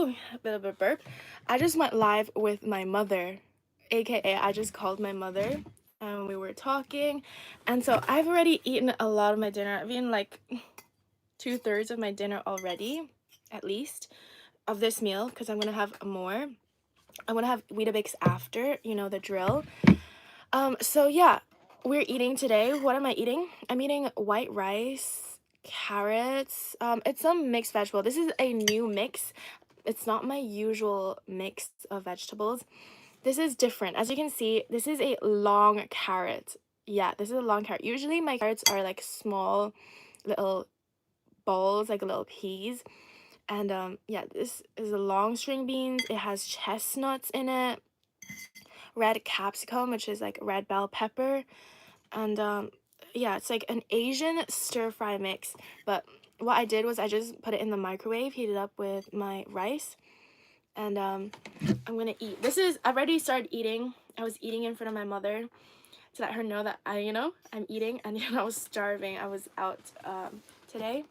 Oh, a bit of a burp. I just went live with my mother, aka I just called my mother and we were talking. And so I've already eaten a lot of my dinner. I've eaten like 2/3 of my dinner already, at least, of this meal because I'm gonna have more. I'm gonna have Weetabix after, you know, the drill. So yeah, we're eating today. What am I eating? I'm eating white rice, carrots. It's some mixed vegetable. This is a new mix. It's not my usual mix of vegetables. This is different. As you can see, this is a long carrot. Yeah, this is a long carrot. Usually my carrots are like small little balls, like little peas. And yeah, this is a long string beans. It has chestnuts in it, red capsicum, which is like red bell pepper, and yeah, it's like an Asian stir fry mix. But what I did was I just put it in the microwave, heated up with my rice, and I'm gonna eat. I've already started eating. I was eating in front of my mother to let her know that I'm eating, and I was starving. I was out today.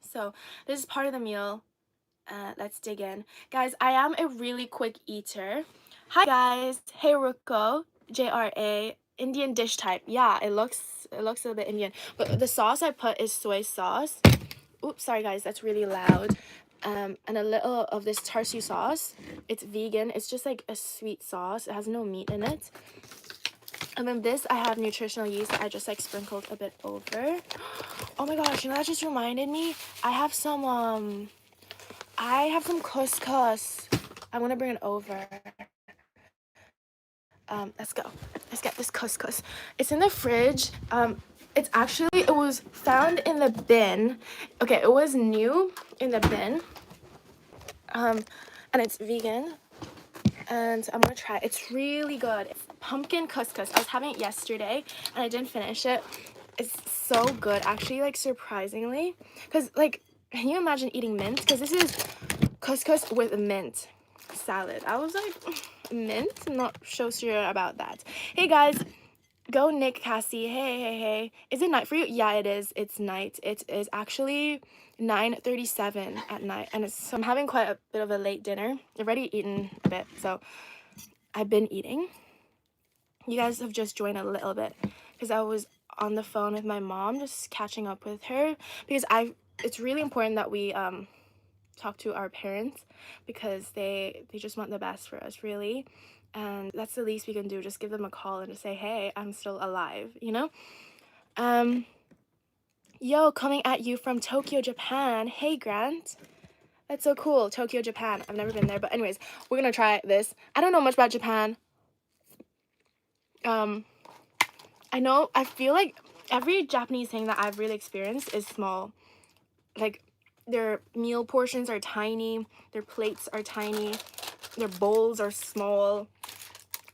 So this is part of the meal. Let's dig in. Guys, I am a really quick eater. Hi guys. Hey Ruko. JRA. Indian dish type. Yeah, it looks a bit Indian. But the sauce I put is soy sauce. Oops, sorry guys, that's really loud. And a little of this tarsu sauce. It's vegan. It's just like a sweet sauce. It has no meat in it. And then this, I have nutritional yeast that I just like sprinkled a bit over. Oh my gosh, that just reminded me. I have some couscous. I'm gonna bring it over. Let's go. Let's get this couscous. It's in the fridge. It was found in the bin. Okay, it was new in the bin. And it's vegan. And I'm gonna try it. It's really good. It's pumpkin couscous. I was having it yesterday and I didn't finish it. It's so good, actually, like surprisingly. Because like, can you imagine eating mint? Because this is couscous with mint salad. I was like, mint? I'm not so sure about that. Hey guys, go Nick, Cassie. Hey. Is it night for you? Yeah, it is. It's night. It is actually 9:37 at night, and so I'm having quite a bit of a late dinner. I've already eaten a bit, so I've been eating. You guys have just joined a little bit because I was on the phone with my mom, just catching up with her, because it's really important that we talk to our parents because they just want the best for us, really. And that's the least we can do, just give them a call and just say, hey, I'm still alive, Yo, coming at you from Tokyo, Japan. Hey, Grant. That's so cool. Tokyo, Japan. I've never been there, but anyways, we're gonna try this. I don't know much about Japan. I feel like every Japanese thing that I've really experienced is small. Like, their meal portions are tiny, their plates are tiny, their bowls are small,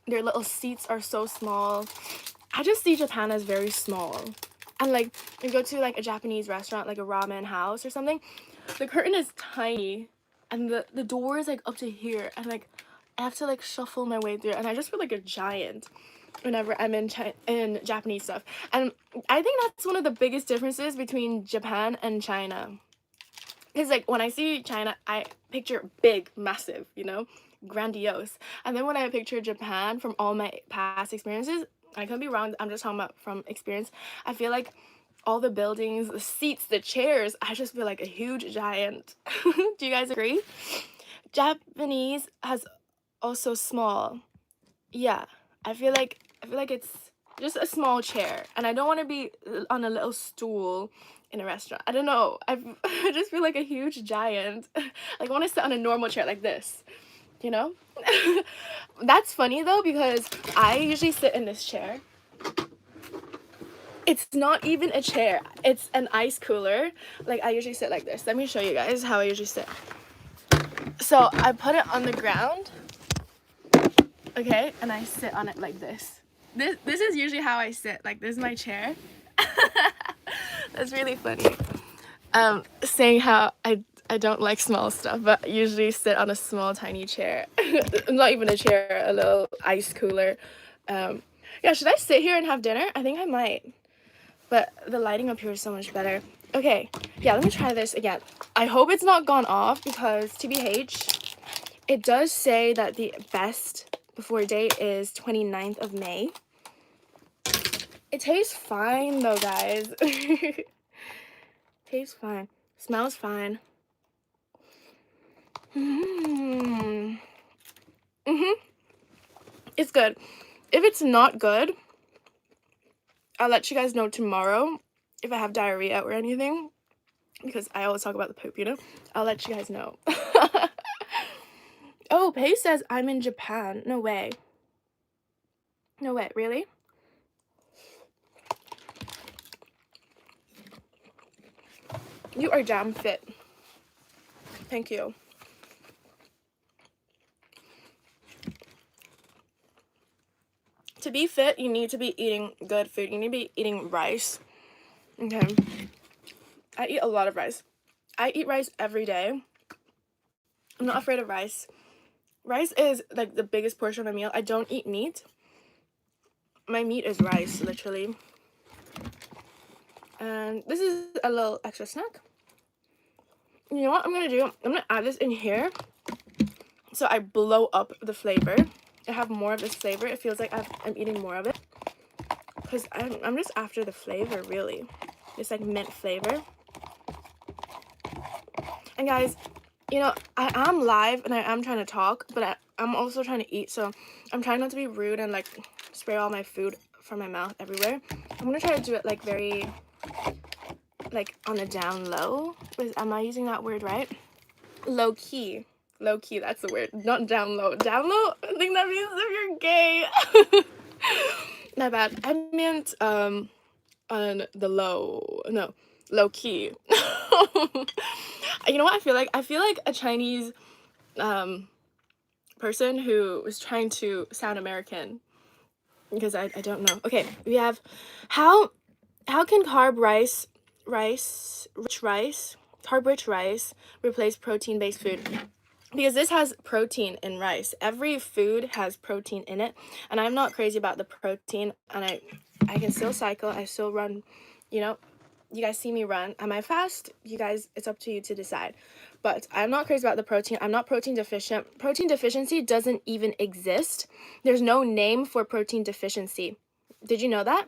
their little seats are so small. I just see Japan as very small. And like, you go to like a Japanese restaurant, like a ramen house or something, the curtain is tiny and the door is like up to here, and like I have to like shuffle my way through, and I just feel like a giant whenever I'm in Japanese stuff. And I think that's one of the biggest differences between Japan and China. Because like when I see China, I picture big, massive, grandiose. And then when I picture Japan, from all my past experiences, I could be wrong, I'm just talking about from experience, I feel like all the buildings, the seats, the chairs, I just feel like a huge giant. Do you guys agree? Japanese has also small. Yeah, I feel like it's just a small chair, and I don't want to be on a little stool in a restaurant. I don't know. I just feel like a huge giant. Like, I want to sit on a normal chair like this, you know? That's funny though, because I usually sit in this chair. It's not even a chair. It's an ice cooler. Like, I usually sit like this. Let me show you guys how I usually sit. So I put it on the ground, okay, and I sit on it like this. This is usually how I sit. Like, this is my chair. That's really funny. Saying how I don't like small stuff, but I usually sit on a small tiny chair. Not even a chair, a little ice cooler. Yeah, should I sit here and have dinner? I think I might. But the lighting up here is so much better. Okay, yeah, let me try this again. I hope it's not gone off because TBH, it does say that the best before date is 29th of May. It tastes fine though, guys. Tastes fine. Smells fine. It's good. If it's not good, I'll let you guys know tomorrow if I have diarrhea or anything, because I always talk about the poop, you know? I'll let you guys know. Oh, Paige says I'm in Japan. No way. No way, really? You are damn fit. Thank you. To be fit, you need to be eating good food. You need to be eating rice. Okay. I eat a lot of rice. I eat rice every day. I'm not afraid of rice. Rice is like the biggest portion of my meal. I don't eat meat. My meat is rice, literally. And this is a little extra snack. You know what I'm gonna do? I'm gonna add this in here so I blow up the flavor. I have more of this flavor. It feels like I'm eating more of it because I'm just after the flavor, really. It's like mint flavor. And guys, you know, I am live and I am trying to talk, but I'm also trying to eat, so I'm trying not to be rude and like spray all my food from my mouth everywhere. I'm gonna try to do it like very like on the down low. Am I using that word right? Low key. Low key, that's the word. Not down low. Down low? I think that means if you're gay. My bad. I meant on the low. No, low key. You know what I feel like? I feel like a Chinese person who was trying to sound American, because I don't know. Okay, we have how can carb rich rice replace protein-based food? Because this has protein in rice. Every food has protein in it, and I'm not crazy about the protein, and I can still cycle. I still run, you know. You guys see me run. Am I fast? You guys, it's up to you to decide. But I'm not crazy about the protein. I'm not protein deficient. Protein deficiency doesn't even exist. There's no name for protein deficiency. Did you know that?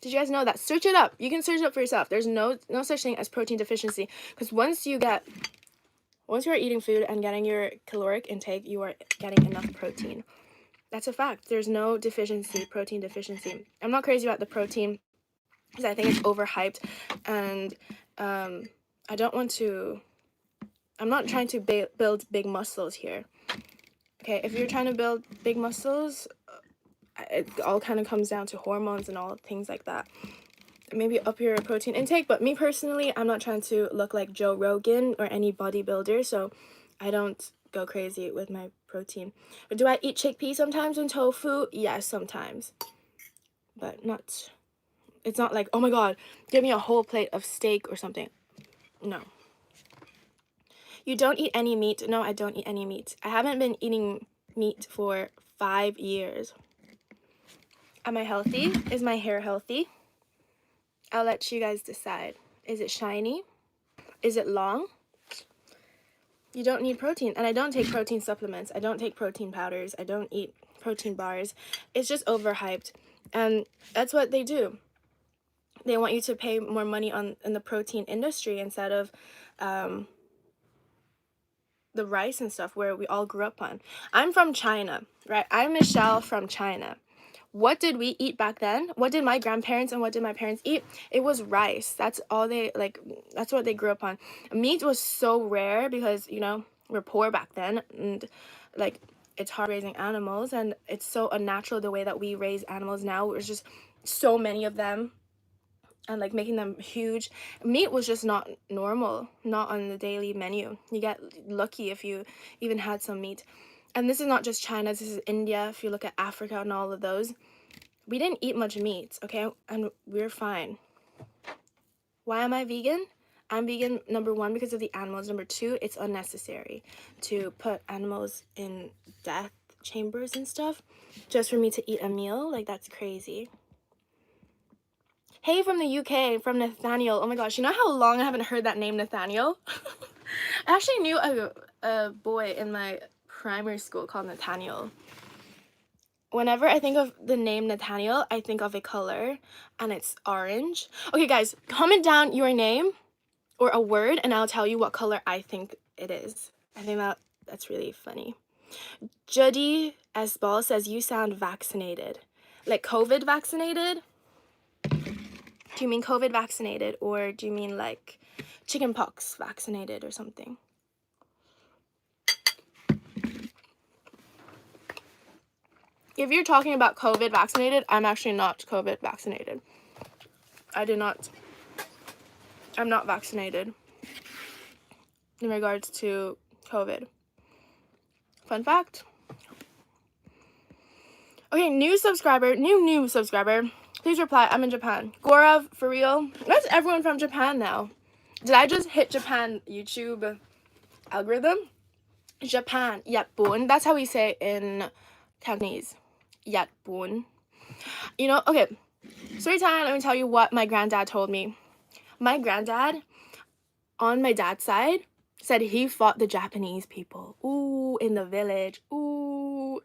Did you guys know that? Search it up. You can search it up for yourself. There's no such thing as protein deficiency, because once you are eating food and getting your caloric intake, you are getting enough protein. That's a fact. There's no protein deficiency. I'm not crazy about the protein because I think it's overhyped, and I don't want to. I'm not trying to build big muscles here. Okay, if you're trying to build big muscles, it all kind of comes down to hormones and all things like that. Maybe up your protein intake, but me personally, I'm not trying to look like Joe Rogan or any bodybuilder, so I don't go crazy with my protein. But do I eat chickpeas sometimes and tofu? Yes, sometimes. But not, it's not like, oh my god, give me a whole plate of steak or something. No. You don't eat any meat? No, I don't eat any meat. I haven't been eating meat for 5 years. Am I healthy? Is my hair healthy? I'll let you guys decide. Is it shiny? Is it long? You don't need protein. And I don't take protein supplements. I don't take protein powders. I don't eat protein bars. It's just overhyped. And that's what they do. They want you to pay more money in the protein industry instead of the rice and stuff where we all grew up on. I'm from China, right? I'm Michelle from China. What did we eat back then? What did my grandparents and what did my parents eat? It was rice. That's all they, like, that's what they grew up on. Meat was so rare because, you know, we're poor back then, and like it's hard raising animals, and it's so unnatural the way that we raise animals now. There's just so many of them, and like making them huge. Meat was just not normal, not on the daily menu. You get lucky if you even had some meat. And this is not just China, this is India. If you look at Africa and all of those, we didn't eat much meat, okay? And we're fine. Why am I vegan? I'm vegan, number one, because of the animals. Number two, it's unnecessary to put animals in death chambers and stuff just for me to eat a meal. Like, that's crazy. Hey from the UK, from Nathaniel. Oh my gosh, you know how long I haven't heard that name, Nathaniel? I actually knew a boy in my primary school called Nathaniel. Whenever I think of the name Nathaniel, I think of a color, and it's orange. Okay, guys, comment down your name or a word, and I'll tell you what color I think it is. I think that's really funny. Judy Esball says, you sound vaccinated. Like COVID vaccinated? Do you mean COVID vaccinated, or do you mean like chickenpox vaccinated or something? If you're talking about COVID vaccinated, I'm actually not COVID vaccinated. I'm not vaccinated in regards to COVID. Fun fact. Okay, new subscriber. Please reply, I'm in Japan. Gorav, for real? That's everyone from Japan now. Did I just hit Japan YouTube algorithm? Japan, Yapon. That's how we say in Cantonese. Yapon. You know, okay. Story time, let me tell you what my granddad told me. My granddad, on my dad's side, said he fought the Japanese people. Ooh, in the village. Ooh.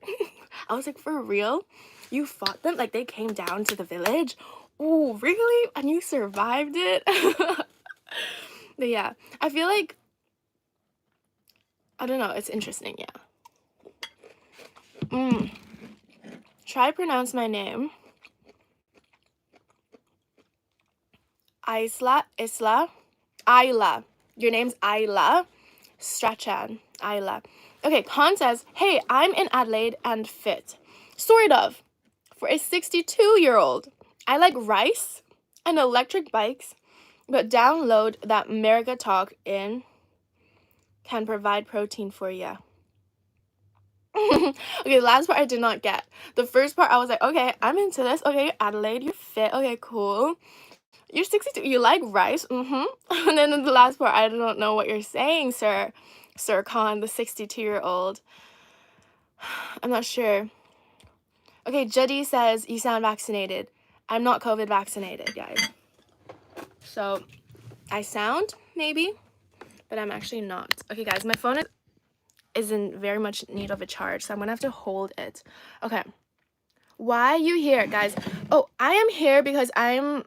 I was like, for real? You fought them? Like, they came down to the village? Ooh, really? And you survived it? But yeah, I feel like, I don't know, it's interesting, yeah. Try pronounce my name. Isla. Your name's Isla Strachan. Isla. Okay, Khan says, hey, I'm in Adelaide and fit. Sort of. For a 62-year-old. I like rice and electric bikes, but download that America Talk in can provide protein for you. Okay, the last part I did not get. The first part I was like, okay, I'm into this. Okay, Adelaide, you're fit. Okay, cool. You're 62. You like rice? And then in the last part, I don't know what you're saying, sir. Sir Khan, the 62-year-old. I'm not sure. Okay, Judy says, you sound vaccinated. I'm not COVID vaccinated, guys. So, I sound, maybe, but I'm actually not. Okay, guys, my phone is in very much need of a charge, so I'm gonna have to hold it. Okay. Why are you here, guys? Oh, I am here because I'm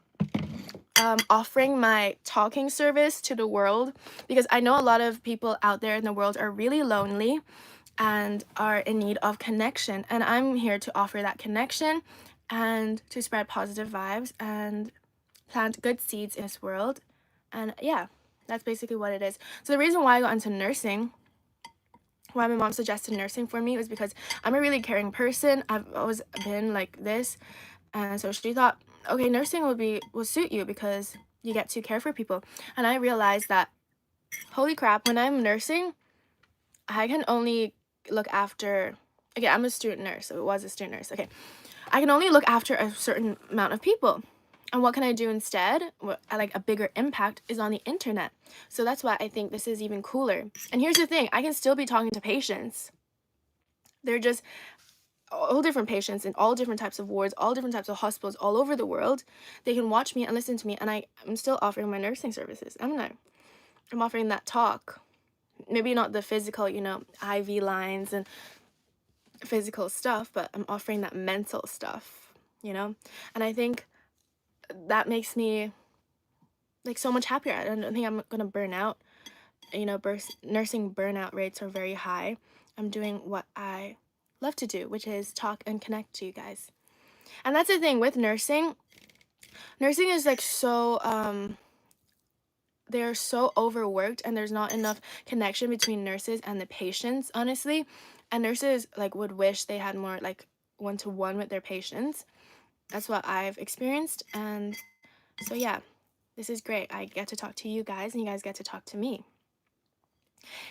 offering my talking service to the world, because I know a lot of people out there in the world are really lonely and are in need of connection, and I'm here to offer that connection and to spread positive vibes and plant good seeds in this world. And yeah, that's basically what it is. So the reason why I got into nursing, why my mom suggested nursing for me, was because I'm a really caring person. I've always been like this, and so she thought, okay, nursing will suit you because you get to care for people. And I realized that, holy crap, when I'm nursing, I can only look after, okay, I'm a student nurse, so it was a student nurse, okay, I can only look after a certain amount of people. And what can I do instead? What I like a bigger impact is on the internet. So that's why I think this is even cooler. And here's the thing, I can still be talking to patients. They're just all different patients in all different types of wards, all different types of hospitals all over the world. They can watch me and listen to me, and I'm still offering my nursing services. I'm offering that talk. Maybe not the physical, you know, IV lines and physical stuff, but I'm offering that mental stuff, you know? And I think that makes me like so much happier. I don't think I'm gonna burn out. You know, nursing burnout rates are very high. I'm doing what I love to do, which is talk and connect to you guys. And that's the thing with nursing. Nursing is like so they're so overworked, and there's not enough connection between nurses and the patients, honestly. And nurses like would wish they had more like one-to-one with their patients. That's what I've experienced. And so yeah, this is great. I get to talk to you guys, and you guys get to talk to me.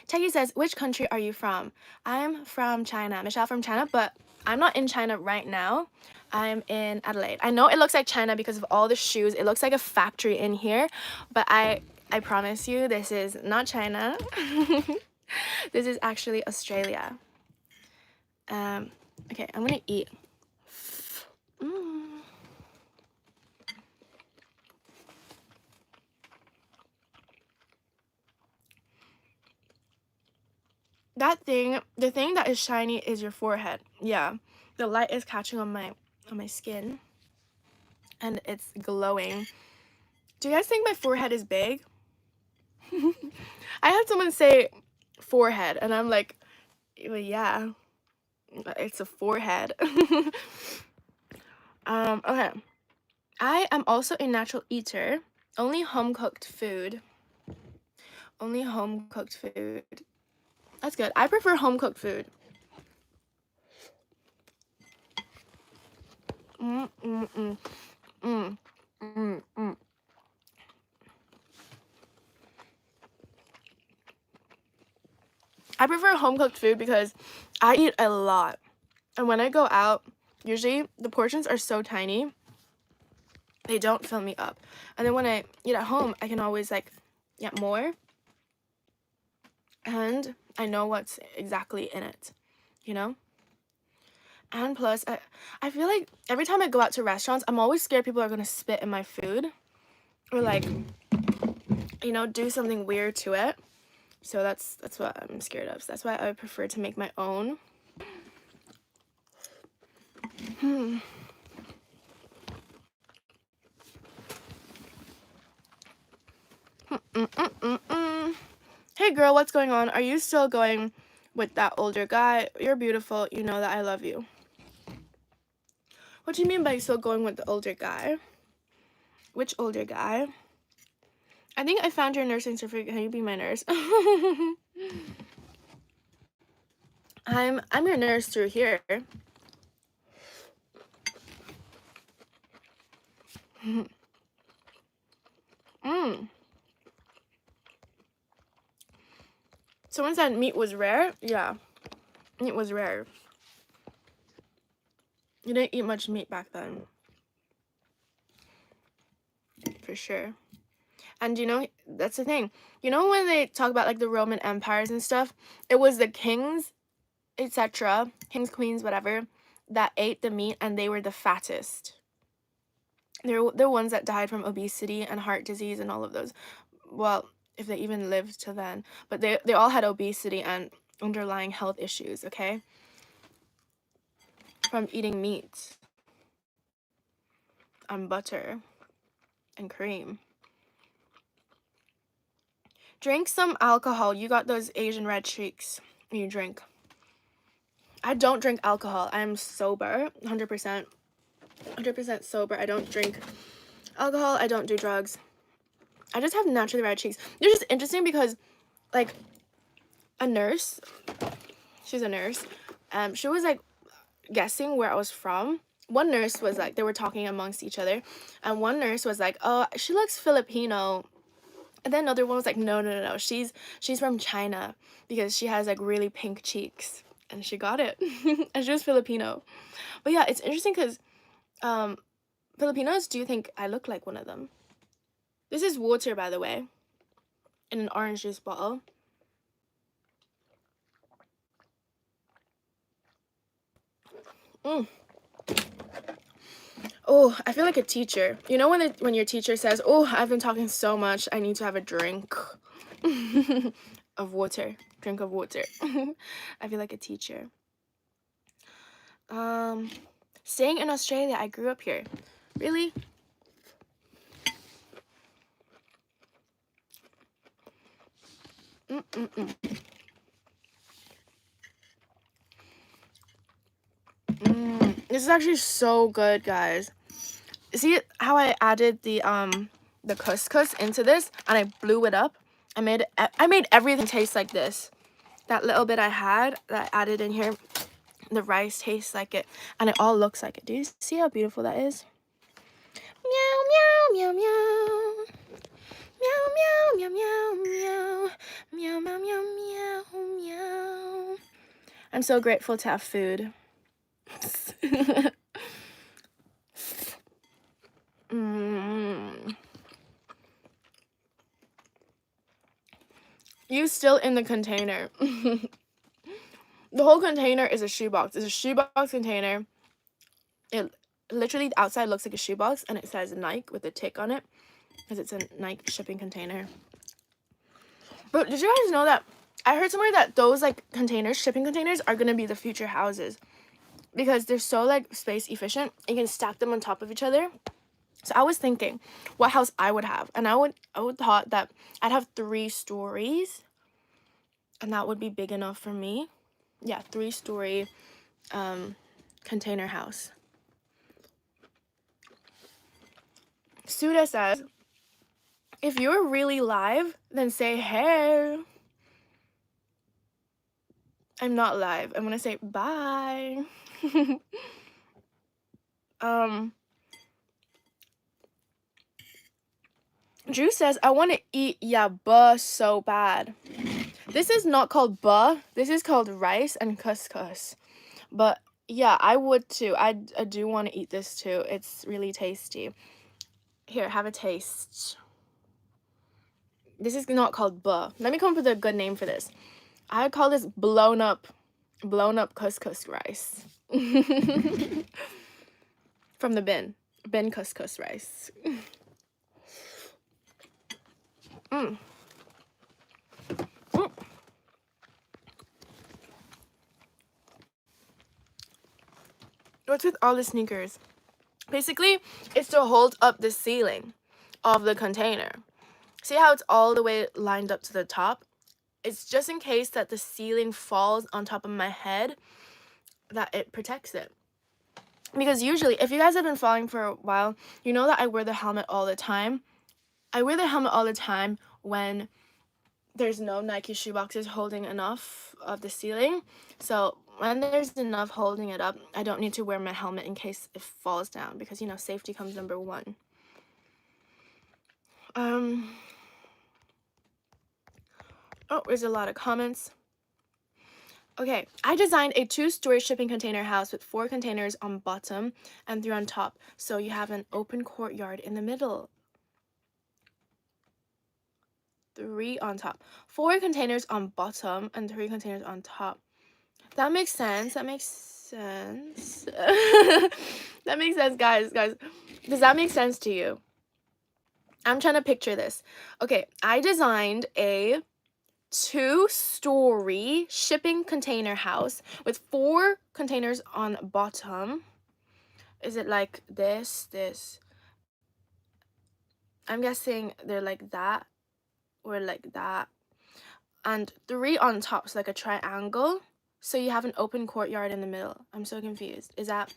Techie says, which country are you from? I'm from China. Michelle from China, but I'm not in China right now. I'm in Adelaide. I know it looks like China because of all the shoes. It looks like a factory in here, but I promise you this is not China. This is actually Australia. Okay, I'm gonna eat. the thing that is shiny is your forehead. Yeah, the light is catching on my skin and it's glowing. Do you guys think my forehead is big? I had someone say forehead and I'm like, well, yeah, it's a forehead. Okay. I am also a natural eater. Only home cooked food. Only home cooked food. That's good. I prefer home cooked food. Mm, mm, mm, mm, mm, mm. I prefer home cooked food because I eat a lot. And when I go out, usually the portions are so tiny, they don't fill me up. And then when I eat at home, I can always like get more. And I know what's exactly in it, you know? And plus, I feel like every time I go out to restaurants, I'm always scared people are going to spit in my food. Or like, you know, do something weird to it. So that's what I'm scared of. So that's why I prefer to make my own. Hey girl, what's going on? Are you still going with that older guy? You're beautiful. You know that I love you. What do you mean by still going with the older guy? Which older guy? I think I found your nursing certificate. Can you be my nurse? I'm your nurse through here. Someone said meat was rare. Yeah, meat was rare. You didn't eat much meat back then. For sure. And you know, that's the thing. You know when they talk about like the Roman empires and stuff, it was the kings, etc., kings, queens, whatever, that ate the meat and they were the fattest. They're ones that died from obesity and heart disease and all of those. Well, if they even lived to then. But they all had obesity and underlying health issues, okay? From eating meat and butter and cream. Drink some alcohol. You got those Asian red cheeks. You drink. I don't drink alcohol. I'm sober, 100%. 100% sober. I don't drink alcohol. I don't do drugs. I just have naturally red cheeks. It's just interesting because, like, a nurse, she's a nurse, she was, like, guessing where I was from. One nurse was, like, they were talking amongst each other, and one nurse was like, oh, she looks Filipino. And then another one was like, no, she's from China because she has, like, really pink cheeks. And she got it. And she was Filipino. But yeah, it's interesting because Filipinos do think I look like one of them. This is water, by the way, in an orange juice bottle. Oh, I feel like a teacher. You know when your teacher says, oh, I've been talking so much, I need to have a drink of water. Drink of water. I feel like a teacher. Staying in Australia, I grew up here. Really? This is actually so good, guys. See how I added the couscous into this and I blew it up? I made everything taste like this. That little bit I had that I added in here, the rice tastes like it and it all looks like it. Do you see how beautiful that is? Meow, meow, meow, meow. Meow, meow, meow, meow, meow. Meow, meow, meow, meow, meow. I'm so grateful to have food. You still in the container. The whole container is a shoebox. It's a shoebox container. It literally, the outside looks like a shoebox and it says Nike with a tick on it because it's a Nike shipping container. But did you guys know that I heard somewhere that those like containers, shipping containers, are gonna be the future houses because they're so like space efficient. You can stack them on top of each other. So I was thinking what house I would have, and I would thought that I'd have 3 stories, and that would be big enough for me. Yeah, 3-story container house. Suda says, if you're really live, then say hey. I'm not live. I'm gonna say bye. Drew says, I want to eat yaba so bad. This is not called ba. This is called rice and couscous. But yeah, I would too. I do want to eat this too. It's really tasty. Here, have a taste. This is not called ba. Let me come up with a good name for this. I would call this blown up couscous rice. From the bin couscous rice. Mm. Mm. What's with all the sneakers? Basically, it's to hold up the ceiling of the container. See how it's all the way lined up to the top? It's just in case that the ceiling falls on top of my head, that it protects it. Because usually, if you guys have been following for a while, you know that I wear the helmet all the time. I wear the helmet all the time when there's no Nike shoe boxes holding enough of the ceiling. So when there's enough holding it up, I don't need to wear my helmet in case it falls down, because, you know, safety comes number 1. Oh, there's a lot of comments. Okay, I designed a 2-story shipping container house with 4 containers on bottom and 3 on top, so you have an open courtyard in the middle. 3 on top. 4 containers on bottom and 3 containers on top. That makes sense. That makes sense. That makes sense, guys. Does that make sense to you? I'm trying to picture this. Okay, I designed a 2-story shipping container house with 4 containers on bottom. Is it like this? I'm guessing they're like that or like that. And 3 on top, so like a triangle. So you have an open courtyard in the middle. I'm so confused. Is that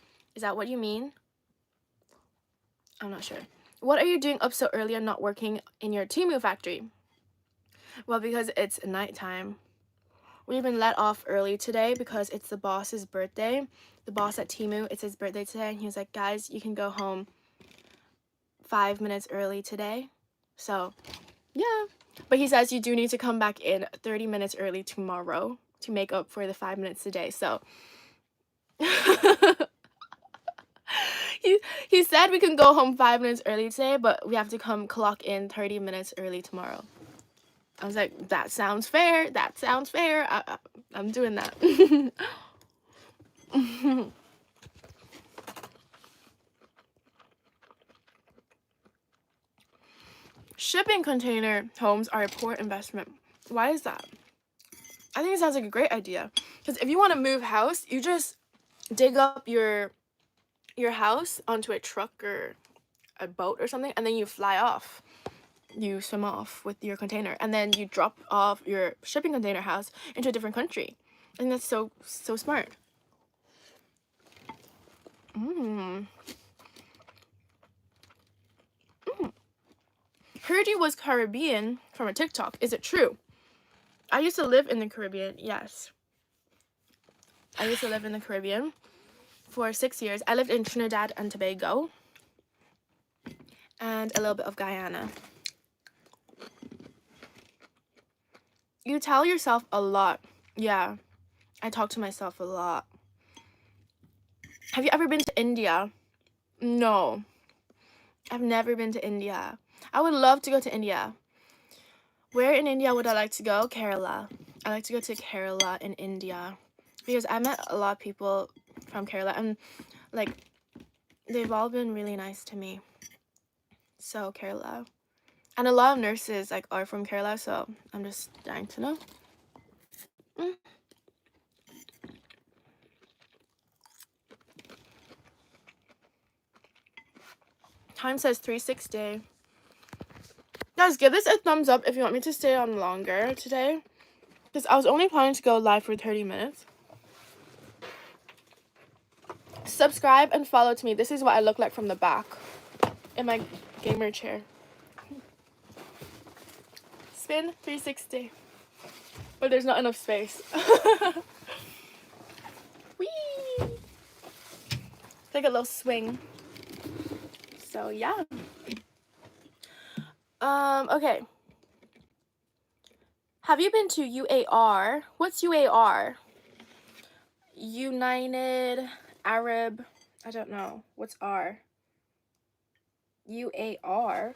what you mean? I'm not sure. What are you doing up so early and not working in your Temu factory? Well, because it's nighttime. We've been let off early today because it's the boss's birthday. The boss at Temu, it's his birthday today, and he was like, guys, you can go home 5 minutes early today. So, yeah. But he says you do need to come back in 30 minutes early tomorrow to make up for the 5 minutes today. So, he said we can go home 5 minutes early today, but we have to come clock in 30 minutes early tomorrow. I was like, that sounds fair. That sounds fair. I'm doing that. Shipping container homes are a poor investment. Why is that? I think it sounds like a great idea. Because if you want to move house, you just dig up your house onto a truck or a boat or something, and then you fly off. You swim off with your container, and then you drop off your shipping container house into a different country. I think that's so smart. Heard you was Caribbean from a TikTok. Is it true? I used to live in the Caribbean. Yes. I used to live in the Caribbean for 6 years. I lived in Trinidad and Tobago and a little bit of Guyana. You tell yourself a lot. Yeah, I talk to myself a lot. Have you ever been to India? No, I've never been to India. I would love to go to India. Where in India would I like to go? Kerala. I like to go to Kerala in India because I met a lot of people from Kerala, and like they've all been really nice to me. So Kerala. And a lot of nurses like are from Kerala, so I'm just dying to know. time says 3:60. Guys, give this a thumbs up if you want me to stay on longer today. Because I was only planning to go live for 30 minutes. Subscribe and follow to me. This is what I look like from the back in my gamer chair. Spin 360. But there's not enough space. Whee! Take a little swing. So yeah. Okay. Have you been to UAR? What's UAR? United Arab, I don't know. What's R? UAR.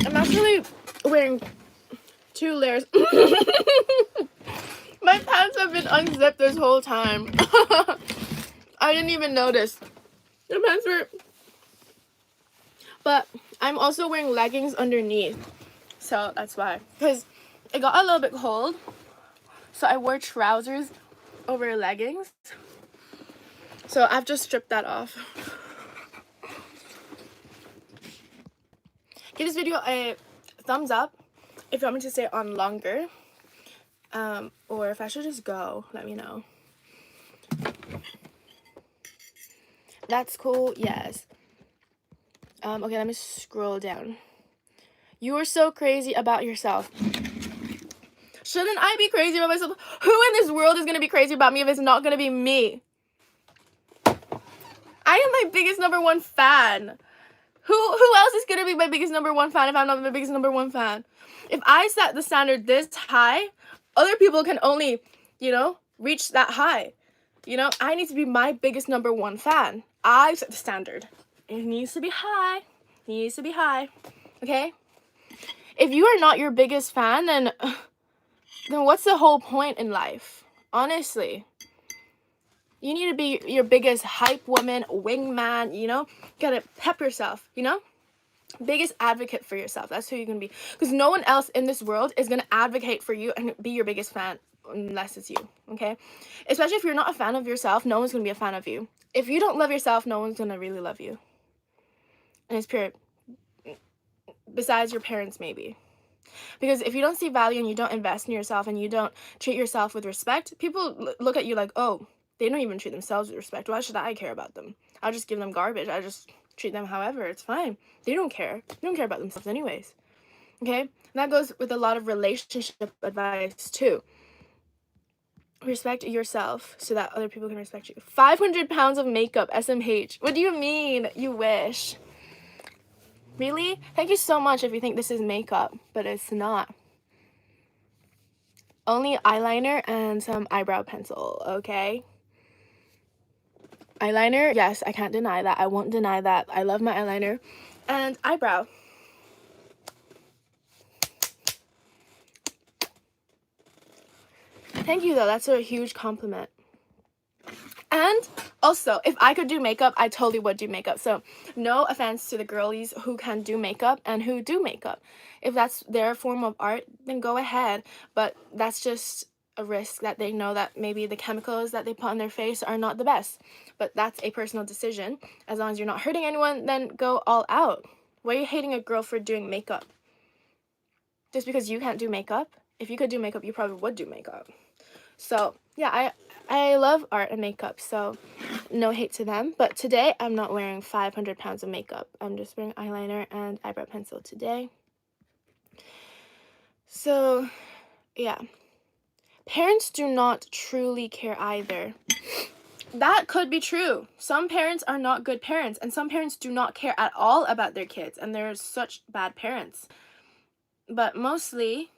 I'm actually wearing 2 layers. My pants have been unzipped this whole time. I didn't even notice. The pants were... But I'm also wearing leggings underneath. So that's why. Because it got a little bit cold. So I wore trousers over leggings. So I've just stripped that off. Give this video a thumbs up if you want me to stay on longer. Or if I should just go, let me know. That's cool, yes. Okay, let me scroll down. You are so crazy about yourself. Shouldn't I be crazy about myself? Who in this world is gonna be crazy about me if it's not gonna be me? I am my biggest #1 fan. Who else is gonna be my biggest #1 fan if I'm not my biggest #1 fan? If I set the standard this high, other people can only, reach that high. I need to be my biggest #1 fan. I set the standard. It needs to be high. It needs to be high. Okay? If you are not your biggest fan, then what's the whole point in life? Honestly. You need to be your biggest hype woman, wingman, You gotta pep yourself, Biggest advocate for yourself. That's who you're gonna be. Because no one else in this world is gonna advocate for you and be your biggest fan unless it's you, okay? Especially if you're not a fan of yourself, no one's gonna be a fan of you. If you don't love yourself, no one's gonna really love you. And it's pure. Besides your parents, maybe. Because if you don't see value and you don't invest in yourself and you don't treat yourself with respect, people look at you like, oh, they don't even treat themselves with respect. Why should I care about them? I'll just give them garbage. I just treat them however. It's fine. They don't care. They don't care about themselves anyways. Okay? And that goes with a lot of relationship advice too. Respect yourself so that other people can respect you. 500 pounds of makeup, SMH. What do you mean? You wish. Really? Thank you so much if you think this is makeup, but it's not. Only eyeliner and some eyebrow pencil, okay? Eyeliner, yes, I can't deny that. I won't deny that. I love my eyeliner. And eyebrow. Thank you, though. That's a huge compliment. And also, if I could do makeup, I totally would do makeup. So no offense to the girlies who can do makeup and who do makeup. If that's their form of art, then go ahead. But that's just a risk that they know that maybe the chemicals that they put on their face are not the best. But that's a personal decision. As long as you're not hurting anyone, then go all out. Why are you hating a girl for doing makeup? Just because you can't do makeup? If you could do makeup, you probably would do makeup. So, yeah, I love art and makeup, so no hate to them. But today, I'm not wearing 500 pounds of makeup. I'm just wearing eyeliner and eyebrow pencil today. So, yeah. Parents do not truly care either. That could be true. Some parents are not good parents, and some parents do not care at all about their kids, and they're such bad parents. But mostly,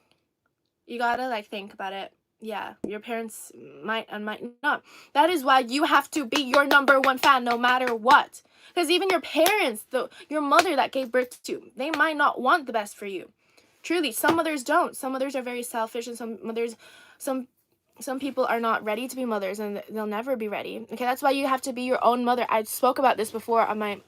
you gotta, think about it. Yeah, your parents might and might not. That is why you have to be your #1 fan no matter what. Because even your parents, your mother that gave birth to you, they might not want the best for you. Truly, some mothers don't. Some mothers are very selfish, and some people are not ready to be mothers, and they'll never be ready. Okay, that's why you have to be your own mother. I spoke about this before on my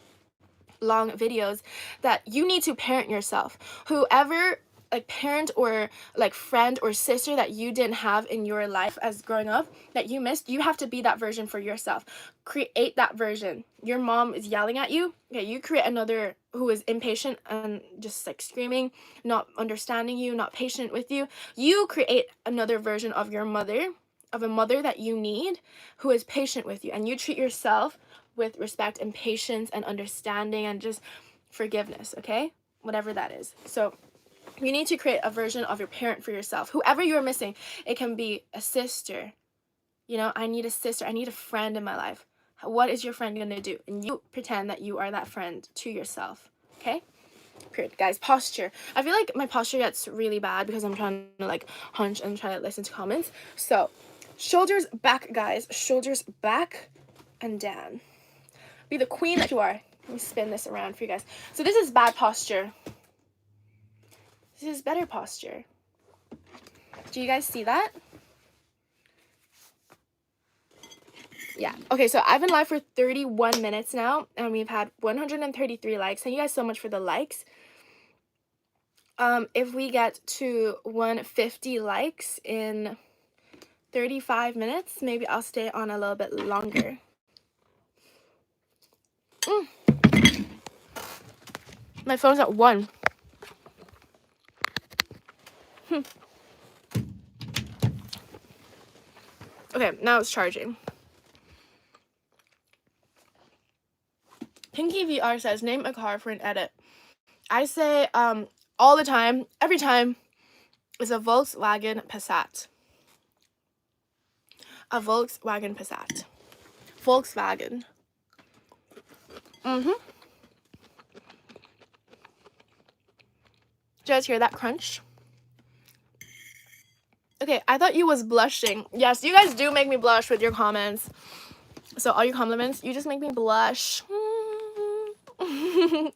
long videos, that you need to parent yourself. Whoever like parent or like friend or sister that you didn't have in your life as growing up that you missed, you have to be that version for yourself. Create that version. Your mom is yelling at you. Okay, you create another who is impatient and just like screaming, not understanding you, not patient with you. You create another version of your mother, of a mother that you need, who is patient with you, and you treat yourself with respect and patience and understanding and just forgiveness, okay? Whatever that is. So you need to create a version of your parent for yourself. Whoever you're missing, it can be a sister. You know, I need a sister. I need a friend in my life. What is your friend going to do? And you pretend that you are that friend to yourself. Okay? Period. Guys, posture. I feel like my posture gets really bad because I'm trying to like hunch and try to listen to comments. So, shoulders back, guys. Shoulders back and down. Be the queen that you are. Let me spin this around for you guys. So this is bad posture. This is better posture. Do you guys see that? Yeah. Okay, so I've been live for 31 minutes now, and we've had 133 likes. Thank you guys so much for the likes. If we get to 150 likes in 35 minutes, maybe I'll stay on a little bit longer. My phone's at 1. Okay, now it's charging. Pinky VR says, name a car for an edit. I say all the time, every time, is a Volkswagen Passat. A Volkswagen Passat. Volkswagen. Did you guys hear that crunch? Okay, I thought you was blushing. Yes, you guys do make me blush with your comments. So all your compliments, you just make me blush. You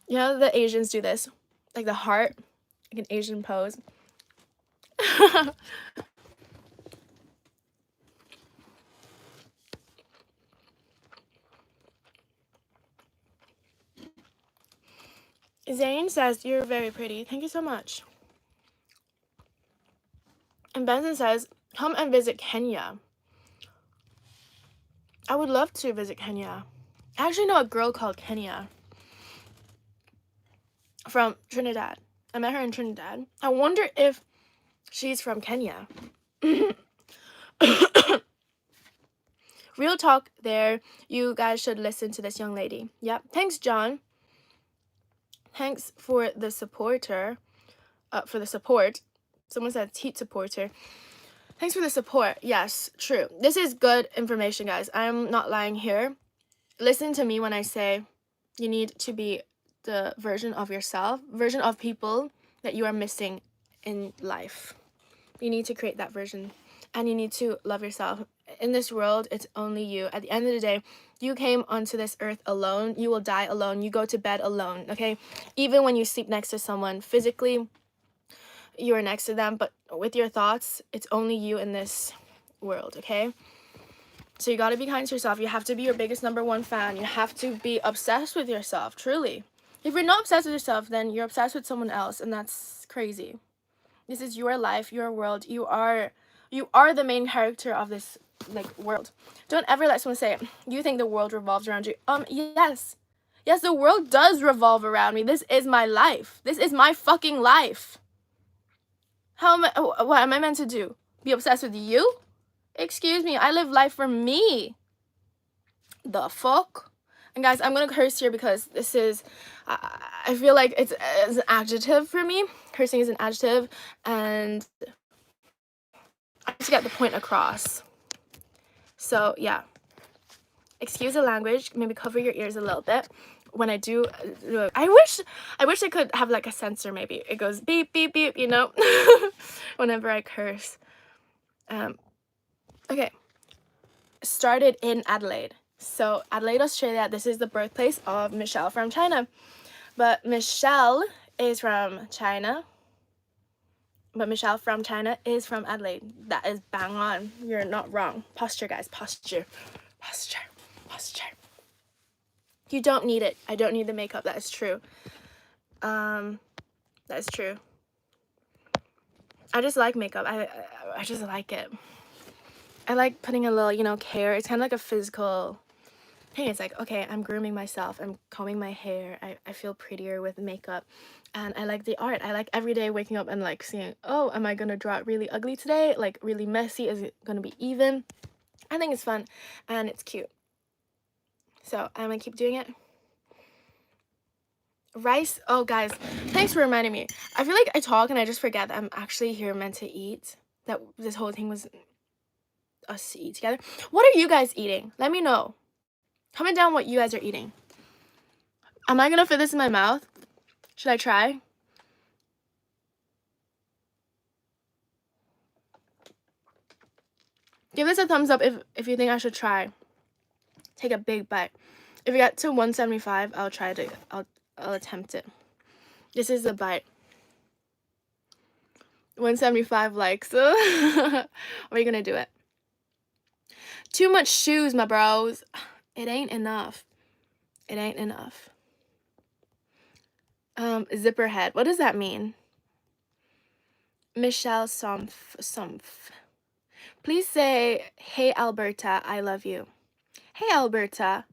know, the Asians do this. Like the heart, like an Asian pose. Zane says, you're very pretty. Thank you so much. And Benson says, come and visit Kenya. I would love to visit Kenya. I actually know a girl called Kenya from Trinidad. I met her in Trinidad. I wonder if she's from Kenya. Real talk there. You guys should listen to this young lady. Yep. Thanks, John. Thanks for the supporter. For the support. Someone said heat supporter. Thanks for the support. Yes, true. This is good information, guys. I'm not lying here. Listen to me when I say you need to be the version of yourself, version of people that you are missing in life. You need to create that version, and you need to love yourself. In this world, it's only you. At the end of the day, you came onto this earth alone. You will die alone. You go to bed alone, okay? Even when you sleep next to someone, physically, you are next to them, but with your thoughts, it's only you in this world, okay? So you got to be kind to yourself. You have to be your biggest #1 fan. You have to be obsessed with yourself, truly. If you're not obsessed with yourself, then you're obsessed with someone else, and that's crazy. This is your life, your world. You are the main character of this like world. Don't ever let someone say, you think the world revolves around you. Yes. Yes, the world does revolve around me. This is my life. This is my fucking life. What am I meant to do? Be obsessed with you? Excuse me, I live life for me. The fuck? And guys, I'm gonna curse here because this is, I feel like it's an adjective for me. Cursing is an adjective, and I have to get the point across. So yeah, excuse the language. Maybe cover your ears a little bit when I do. I wish I could have like a sensor. Maybe it goes beep beep beep. You know, whenever I curse. Okay. Started in Adelaide. So Adelaide, Australia. This is the birthplace of Michelle from China. But Michelle is from China. But Michelle from China is from Adelaide. That is bang on. You're not wrong. Posture, guys. Posture. Posture. Posture. You don't need it. I don't need the makeup. That is true. That is true. I just like makeup. I just like it. I like putting a little, you know, care. It's kind of like a physical thing. It's like, okay, I'm grooming myself. I'm combing my hair. I feel prettier with makeup. And I like the art. I like every day waking up and like seeing, oh, am I going to draw it really ugly today? Like really messy? Is it going to be even? I think it's fun and it's cute. So I'm going to keep doing it. Rice. Oh, guys, thanks for reminding me. I feel like I talk and I just forget that I'm actually here meant to eat. That this whole thing was us to eat together. What are you guys eating? Let me know. Comment down what you guys are eating. Am I gonna fit this in my mouth? Should I try? Give this a thumbs up if you think I should try. Take a big bite. If we get to 175, I'll try to. I'll attempt it. This is a bite. 175 likes. Are you gonna do it? Too much shoes, my bros. It ain't enough. It ain't enough. Zipper head. What does that mean? Michelle Sumpf. Please say, hey Alberta, I love you. Hey Alberta,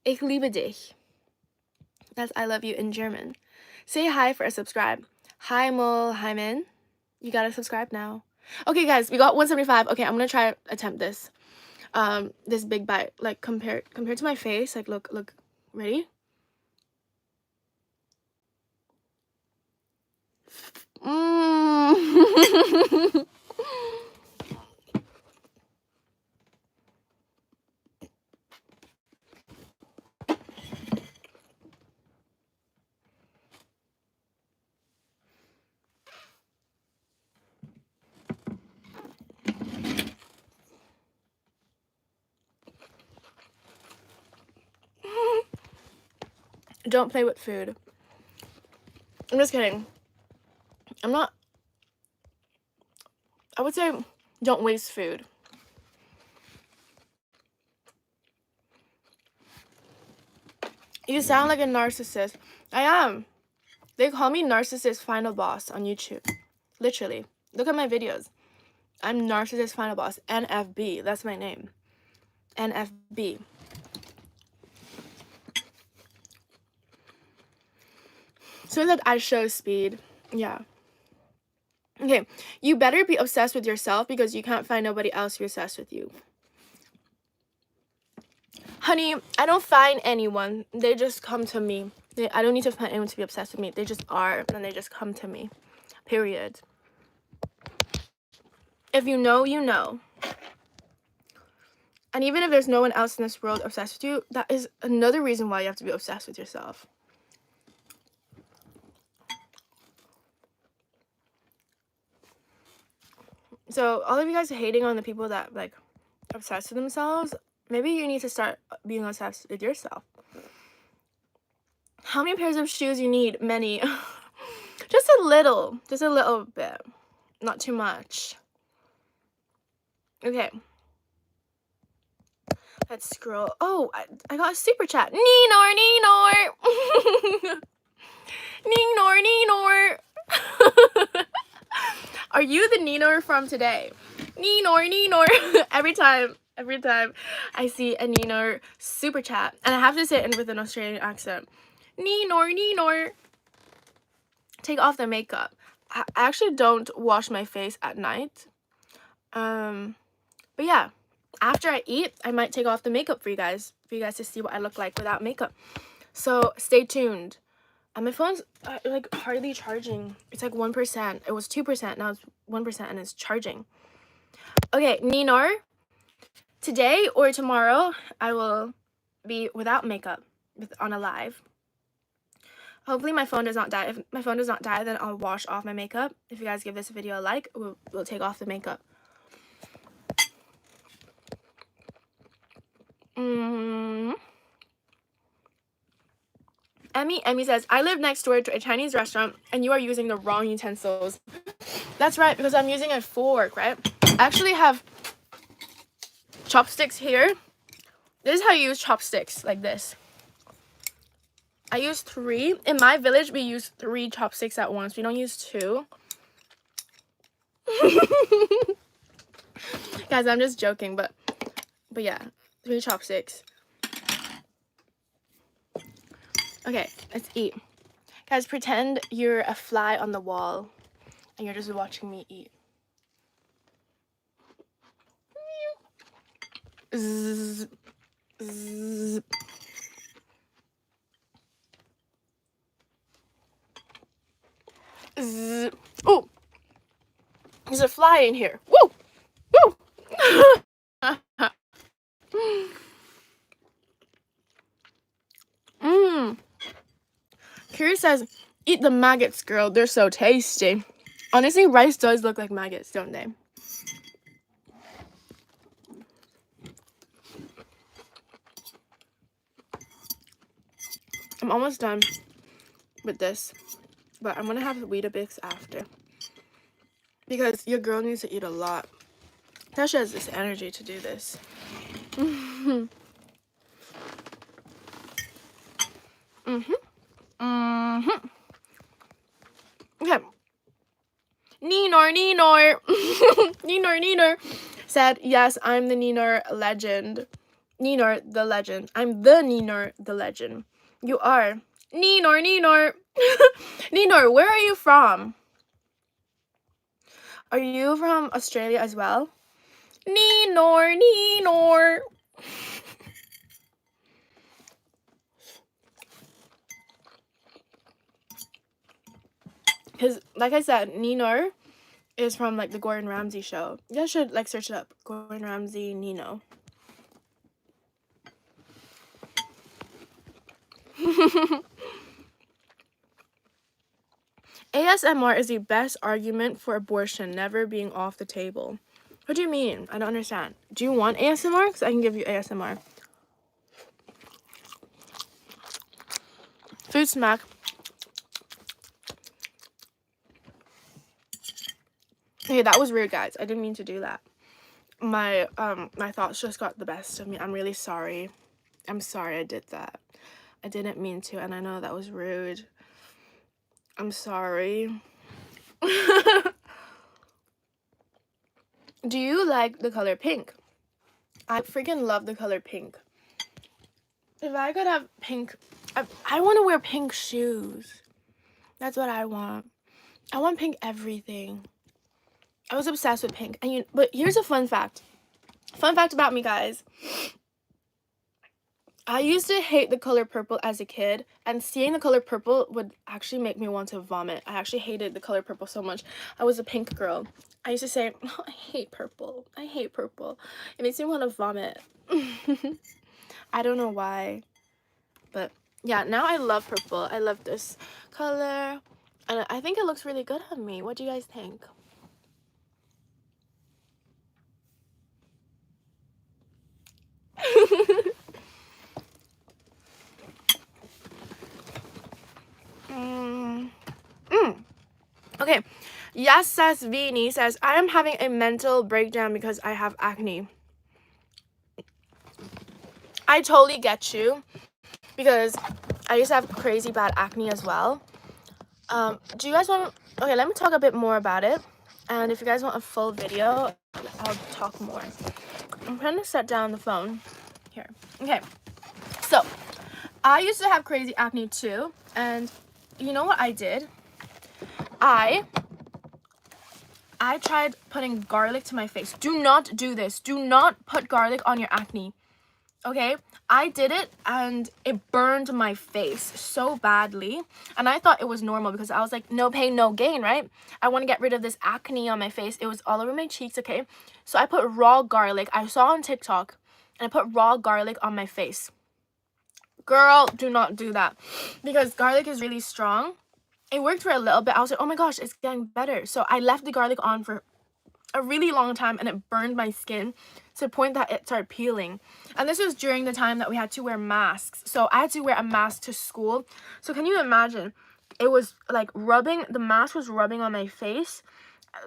ich liebe dich. That's I love you in German. Say hi for a subscribe. Hi Mol Hyman. You gotta subscribe now. Okay guys, we got 175. Okay, I'm gonna try attempt this. This big bite. Like compared to my face. Like look. Ready? Mmm. Don't play with food. I'm just kidding. I'm not. I would say don't waste food. You sound like a narcissist. I am. They call me Narcissist Final Boss on YouTube. Literally. Look at my videos. I'm Narcissist Final Boss. NFB. That's my name. NFB. So that I show speed. Yeah. Okay. You better be obsessed with yourself because you can't find nobody else who's obsessed with you. Honey, I don't find anyone. They just come to me. I don't need to find anyone to be obsessed with me. They just are, and they just come to me. Period. If you know, you know. And even if there's no one else in this world obsessed with you, that is another reason why you have to be obsessed with yourself. So all of you guys hating on the people that like obsessed with themselves, maybe you need to start being obsessed with yourself. How many pairs of shoes you need? Many. Just a little bit, not too much. Okay, let's scroll. Oh, I got a super chat. Neenor Neenor Are you the Neenor from today? Neenor every time I see a Neenor super chat, and I have to say it with an Australian accent. Neenor take off the makeup. I actually don't wash my face at night. But yeah, after I eat, I might take off the makeup for you guys to see what I look like without makeup. So stay tuned. And my phone's like hardly charging. It's like 1%. It was 2%. Now it's 1% and it's charging. Okay, Neenor, today or tomorrow, I will be without makeup on a live. Hopefully my phone does not die. If my phone does not die, then I'll wash off my makeup. If you guys give this video a like, we'll take off the makeup. Emmy says, I live next door to a Chinese restaurant and you are using the wrong utensils. That's right, because I'm using a fork, right? I actually have chopsticks here. This is how you use chopsticks, like this. I use 3. In my village, we use 3 chopsticks at once. We don't use 2. Guys, I'm just joking, but yeah, 3 chopsticks. Okay, let's eat. Guys, pretend you're a fly on the wall and you're just watching me eat. Zzz, zzz. Zzz. Oh, there's a fly in here. Woo! Woo! Kira says, eat the maggots, girl. They're so tasty. Honestly, rice does look like maggots, don't they? I'm almost done with this, but I'm gonna have Weetabix after because your girl needs to eat a lot. Tasha has this energy to do this. Okay. Ninor. Ninor said, yes, I'm the Ninor legend. Ninor the legend. I'm the Ninor the legend. You are. Ninor. Ninor, where are you from? Are you from Australia as well? Ninor. Because, like I said, Ninor is from, like, the Gordon Ramsay show. You guys should, like, search it up. Gordon Ramsay, Nino. ASMR is the best argument for abortion never being off the table. What do you mean? I don't understand. Do you want ASMR? Because I can give you ASMR. Food smack. Okay, that was rude, guys. I didn't mean to do that. My thoughts just got the best of me. I'm really sorry. I'm sorry I did that. I didn't mean to, and I know that was rude. I'm sorry. Do you like the color pink? I freaking love the color pink. If I could have pink, I want to wear pink shoes. That's what I want. I want pink everything. I was obsessed with pink. But here's a fun fact. Fun fact about me, guys. I used to hate the color purple as a kid, and seeing the color purple would actually make me want to vomit. I actually hated the color purple so much. I was a pink girl. I used to say, oh, I hate purple. I hate purple. It makes me want to vomit. I don't know why. But yeah, now I love purple. I love this color. And I think it looks really good on me. What do you guys think? Okay, Yes says Vini says, I am having a mental breakdown because I have acne. I totally get you because I used to have crazy bad acne as well. Do you guys want to, okay, let me talk a bit more about it. And if you guys want a full video, I'll talk more. I'm trying to set down the phone here. Okay, so I used to have crazy acne too. And you know what I did? I tried putting garlic to my face. Do not do this. Do not put garlic on your acne. Okay? I did it and it burned my face so badly. And I thought it was normal because I was like, no pain, no gain, right? I want to get rid of this acne on my face. It was all over my cheeks, okay? So I put raw garlic. I saw on TikTok and I put raw garlic on my face. Girl, do not do that because garlic is really strong. It worked for a little bit. I was like, oh my gosh, it's getting better. So I left the garlic on for a really long time and it burned my skin to the point that it started peeling. And this was during the time that we had to wear masks. So I had to wear a mask to school. So can you imagine? It was like rubbing, the mask was rubbing on my face,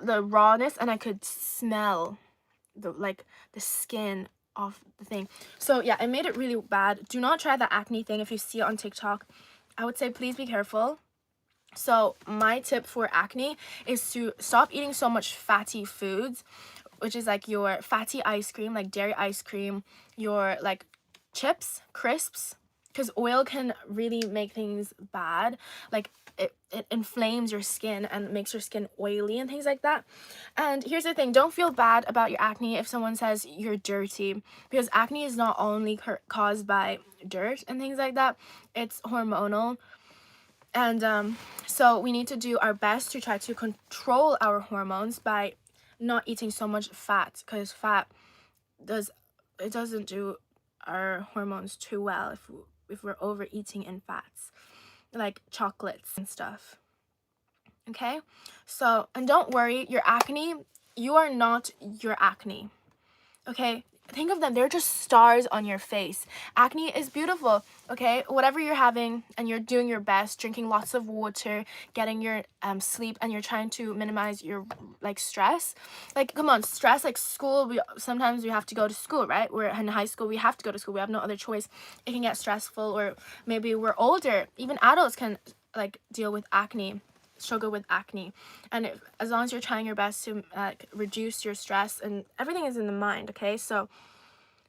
the rawness, and I could smell the skin off the thing. So yeah, it made it really bad. Do not try the acne thing if you see it on TikTok. I would say please be careful. So my tip for acne is to stop eating so much fatty foods, which is like your fatty ice cream, like dairy ice cream, your like chips, crisps, because oil can really make things bad. Like it inflames your skin and makes your skin oily and things like that. And here's the thing, don't feel bad about your acne if someone says you're dirty, because acne is not only caused by dirt and things like that, it's hormonal. And so we need to do our best to try to control our hormones by not eating so much fat, because fat doesn't do our hormones too well if we're overeating in fats, like chocolates and stuff. Okay, so, and don't worry, your acne, you are not your acne. Okay, think of them, they're just stars on your face. Acne is beautiful. Okay, whatever you're having and you're doing your best, drinking lots of water, getting your sleep, and you're trying to minimize your like stress. Like, come on, stress, like school, sometimes we have to go to school, right? We're in high school, we have to go to school, we have no other choice. It can get stressful, or maybe we're older, even adults can like deal with acne, struggle with acne. And as long as you're trying your best to reduce your stress, and everything is in the mind, okay? So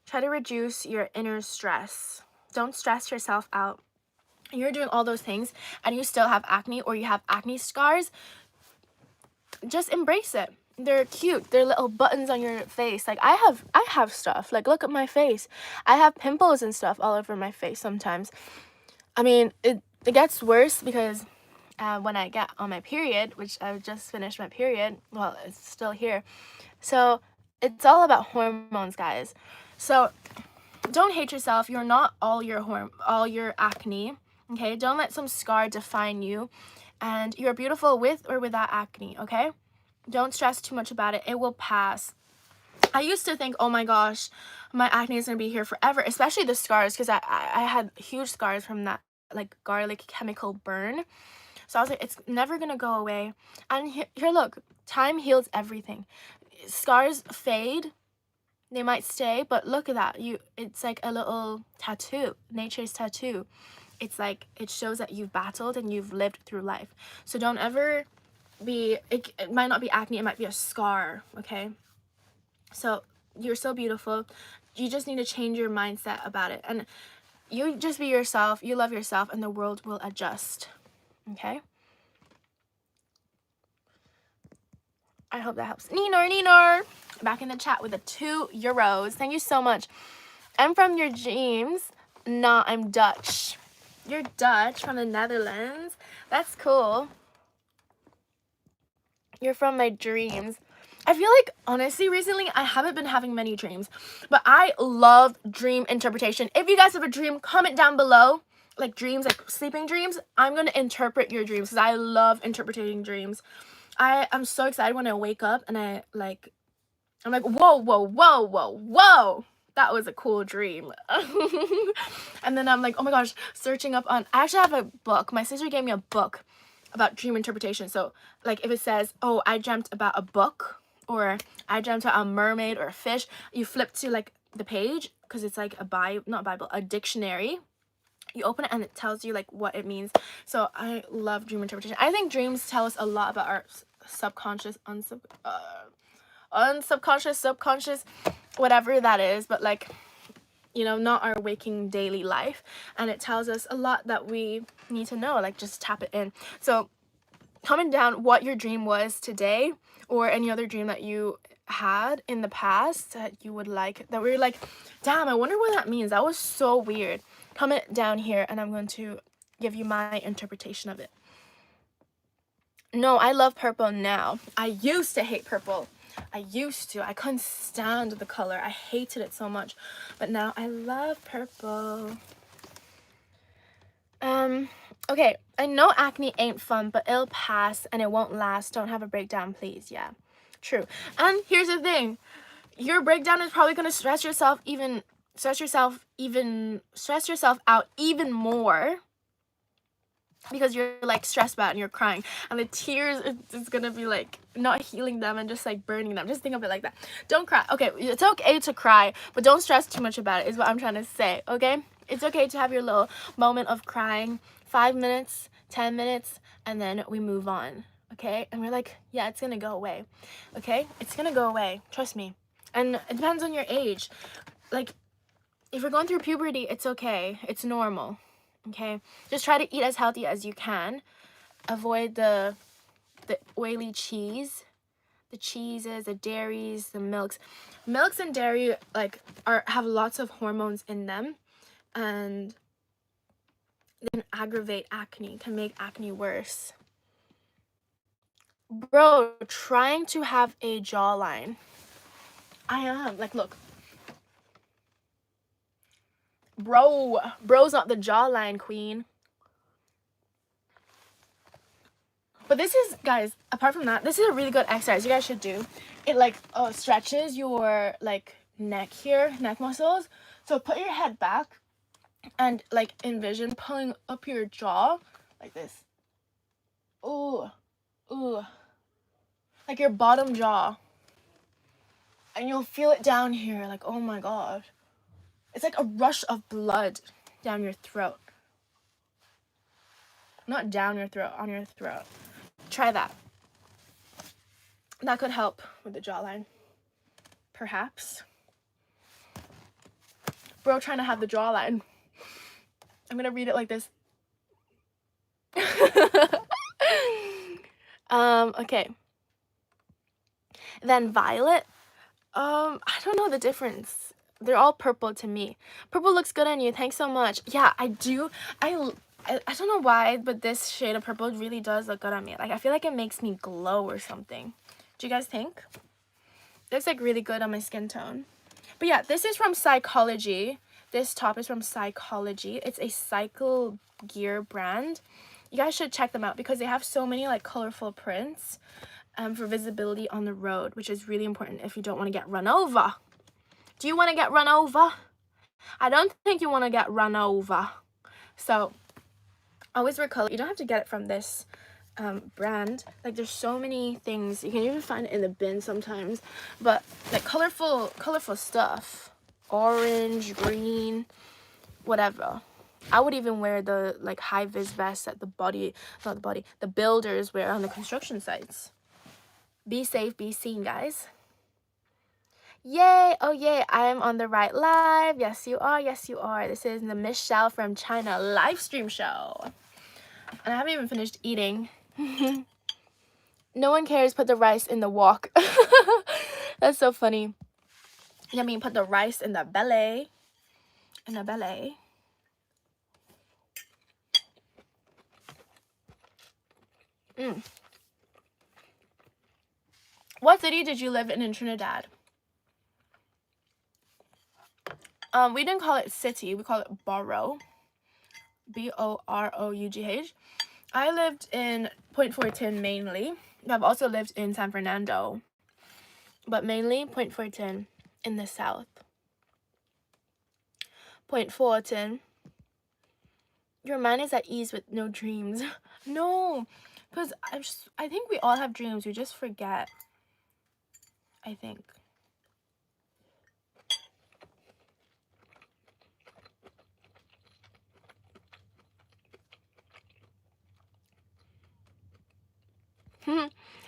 try to reduce your inner stress. Don't stress yourself out. You're doing all those things and you still have acne, or you have acne scars, just embrace it. They're cute. They're little buttons on your face. Like I have stuff. Like, look at my face. I have pimples and stuff all over my face sometimes. I mean, it gets worse because when I get on my period, which I just finished my period, well, it's still here. So it's all about hormones, guys. So don't hate yourself. You're not all your acne. Okay, don't let some scar define you, and you're beautiful with or without acne. Okay, don't stress too much about it. It will pass. I used to think, oh my gosh, my acne is gonna be here forever, especially the scars, because I had huge scars from that like garlic chemical burn. So I was like, it's never gonna go away. And here, look, time heals everything. Scars fade, they might stay, but look at that. It's like a little tattoo, nature's tattoo. It's like, it shows that you've battled and you've lived through life. So don't ever be, it might not be acne, it might be a scar, okay? So you're so beautiful. You just need to change your mindset about it. And you just be yourself, you love yourself, and the world will adjust. Okay, I hope that helps. Ninor back in the chat with the €2. Thank you so much. I'm from your dreams. Nah, I'm Dutch. You're Dutch, from the Netherlands. That's cool. You're from my dreams. I feel like, honestly, recently I haven't been having many dreams, but I love dream interpretation. If you guys have a dream, comment down below. Like dreams, like sleeping dreams, I'm gonna interpret your dreams because I love interpreting dreams. I'm so excited when I wake up and I'm like, whoa, that was a cool dream. And then I'm like, oh my gosh, searching up on, I actually have a book. My sister gave me a book about dream interpretation. So like if it says, oh, I dreamt about a book, or I dreamt about a mermaid or a fish, you flip to like the page, because it's like a dictionary. You open it and it tells you like what it means. So I love dream interpretation. I think dreams tell us a lot about our subconscious, unsubconscious, subconscious, whatever that is, but like, you know, not our waking daily life. And it tells us a lot that we need to know, like just tap it in. So comment down what your dream was today, or any other dream that you had in the past that you would like, that we were like, damn, I wonder what that means. That was so weird. Comment down here and I'm going to give you my interpretation of it. No, I love purple now. I used to hate purple. I couldn't stand the color. I hated it so much. But now I love purple. Okay, I know acne ain't fun, but it'll pass and it won't last. Don't have a breakdown, please. Yeah, true. And here's the thing. Your breakdown is probably gonna stress yourself out even more, because you're like stressed about it and you're crying, and the tears is gonna be like not healing them and just like burning them. Just think of it like that. Don't cry. Okay, it's okay to cry, but don't stress too much about it, is what I'm trying to say. Okay, It's okay to have your little moment of crying. 5 minutes, 10 minutes, and then we move on. Okay? And we're like, yeah, it's gonna go away. Okay? It's gonna go away. Trust me. And it depends on your age. Like, if you're going through puberty, it's okay. It's normal. Okay? Just try to eat as healthy as you can. Avoid the oily cheese, the cheeses, the dairies, the milks. Milks and dairy like have lots of hormones in them, and they can aggravate acne, can make acne worse. Bro, trying to have a jawline. I am. Like, look. Bro's not the jawline queen. But this is, guys, apart from that, this is a really good exercise you guys should do. It like stretches your like neck here, neck muscles. So put your head back and like envision pulling up your jaw like this. Ooh, ooh. Like your bottom jaw. And you'll feel it down here, like, oh my god. It's like a rush of blood down your throat. Not down your throat, on your throat. Try that. That could help with the jawline. Perhaps. Bro trying to have the jawline. I'm gonna read it like this. Okay. Then violet. I don't know the difference. They're all purple to me. Purple looks good on you. Thanks so much. Yeah, I do. I don't know why, but this shade of purple really does look good on me. Like, I feel like it makes me glow or something. Do you guys think? It looks like really good on my skin tone. But yeah, this is from Psychology. This top is from Psychology. It's a cycle gear brand. You guys should check them out because they have so many like colorful prints for visibility on the road, which is really important if you don't want to get run over. Do you want to get run over? I don't think you want to get run over. So always wear color. You don't have to get it from this brand. Like, there's so many things. You can even find it in the bin sometimes. But like colorful stuff. Orange, green, whatever. I would even wear the like high vis vest that the builders wear on the construction sites. Be safe, be seen, guys. Yay! Oh yay! I am on the right live. Yes, you are. Yes, you are. This is the Michelle from China live stream show. And I haven't even finished eating. No one cares. Put the rice in the wok. That's so funny. I mean, put the rice in the belly. In the belly. What city did you live in Trinidad? We didn't call it city. We call it borough. B-O-R-O-U-G-H. I lived in Point Fortin mainly. I've also lived in San Fernando. But mainly Point Fortin in the south. Point Fortin. Your mind is at ease with no dreams. No, because I think we all have dreams. We just forget. I think.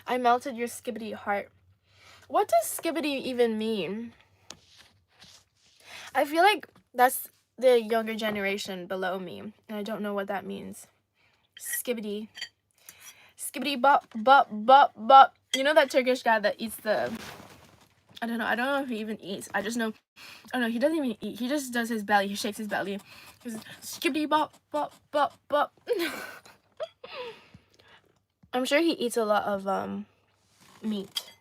I melted your skibbity heart. What does skibbity even mean? I feel like that's the younger generation below me, and I don't know what that means. Skibbity. Skibbity bop, bop, bop, bop. You know that Turkish guy that eats the... I don't know if he even eats. I just know... Oh no, he doesn't even eat. He just does his belly. He shakes his belly. He's skibbity bop, bop, bop, bop. I'm sure he eats a lot of meat.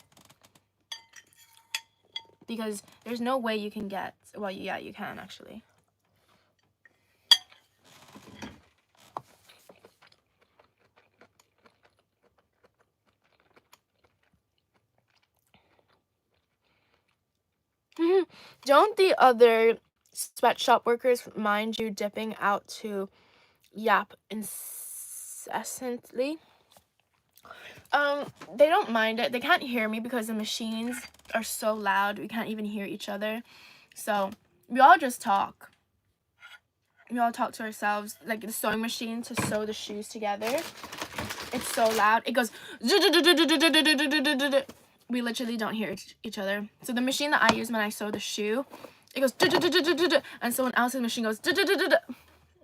Because there's no way you can get... Well, yeah, you can actually. Don't the other sweatshop workers mind you dipping out to yap incessantly? They don't mind it. They can't hear me because the machines are so loud. We can't even hear each other. So we all just talk. we all talk to ourselves, like the sewing machine to sew the shoes together. It's so loud. It goes. We literally don't hear each other. So the machine that I use when I sew the shoe, it goes. And someone else's machine goes.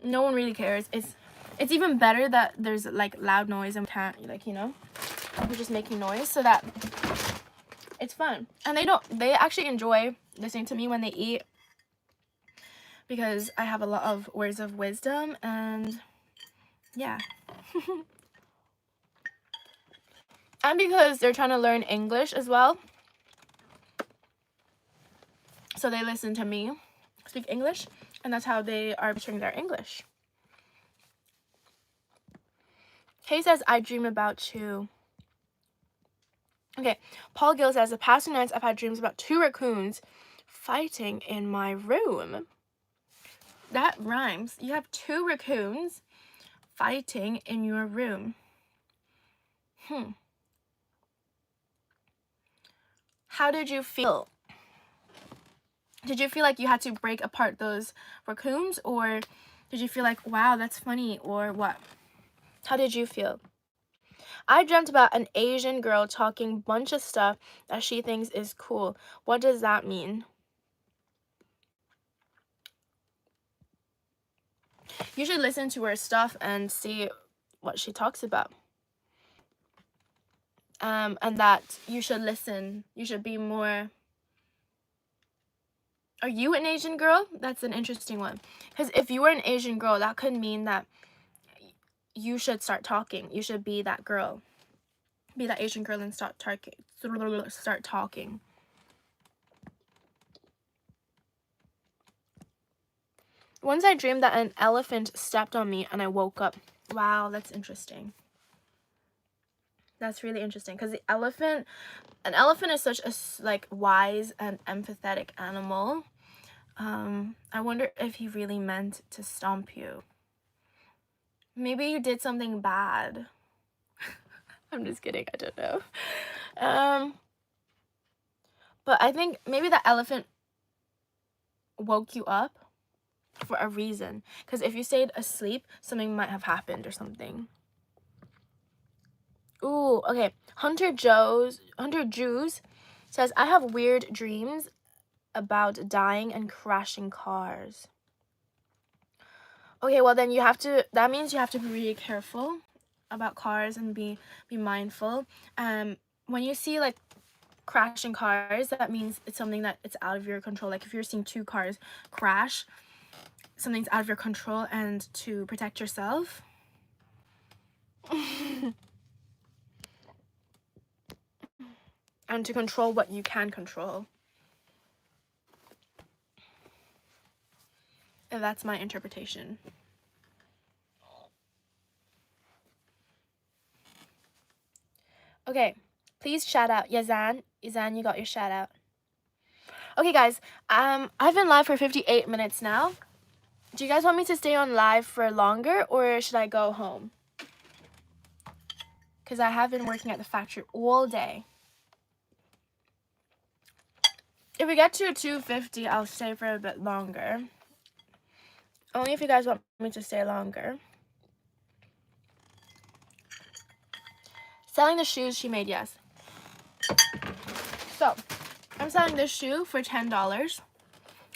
No one really cares. It's even better that there's like loud noise and can't, like, you know, we're just making noise so that it's fun. And they actually enjoy listening to me when they eat, because I have a lot of words of wisdom, and yeah. And because they're trying to learn English as well, so they listen to me speak English, and that's how they are mastering their English. Kay says, I dream about you. Okay, Paul Gill says, the past 2 nights I've had dreams about 2 raccoons fighting in my room. That rhymes. You have 2 raccoons fighting in your room. How did you feel? Did you feel like you had to break apart those raccoons, or did you feel like, wow, that's funny, or what? How did you feel? I dreamt about an Asian girl talking bunch of stuff that she thinks is cool. What does that mean? You should listen to her stuff and see what she talks about. And that you should listen. You should be more... Are you an Asian girl? That's an interesting one. Because if you were an Asian girl, that could mean that you should start talking. You should be that girl. Be that Asian girl and start talking. Once I dreamed that an elephant stepped on me and I woke up. Wow, that's interesting. That's really interesting, because an elephant is such a like wise and empathetic animal. I wonder if he really meant to stomp you. Maybe you did something bad. I'm just kidding, I don't know. But I think maybe the elephant woke you up for a reason, because if you stayed asleep, something might have happened or something. Ooh, okay. Hunter Jews says, I have weird dreams about dying and crashing cars. Okay, well then that means you have to be really careful about cars and be mindful. When you see like crashing cars, that means it's something that it's out of your control. Like if you're seeing 2 cars crash, something's out of your control, and to protect yourself. And to control what you can control. And that's my interpretation. Okay, please shout out. Yazan, you got your shout out. Okay, guys, I've been live for 58 minutes now. Do you guys want me to stay on live for longer, or should I go home? Because I have been working at the factory all day. If we get to 250, I'll stay for a bit longer. Only if you guys want me to stay longer. Selling the shoes she made, yes. So, I'm selling this shoe for $10.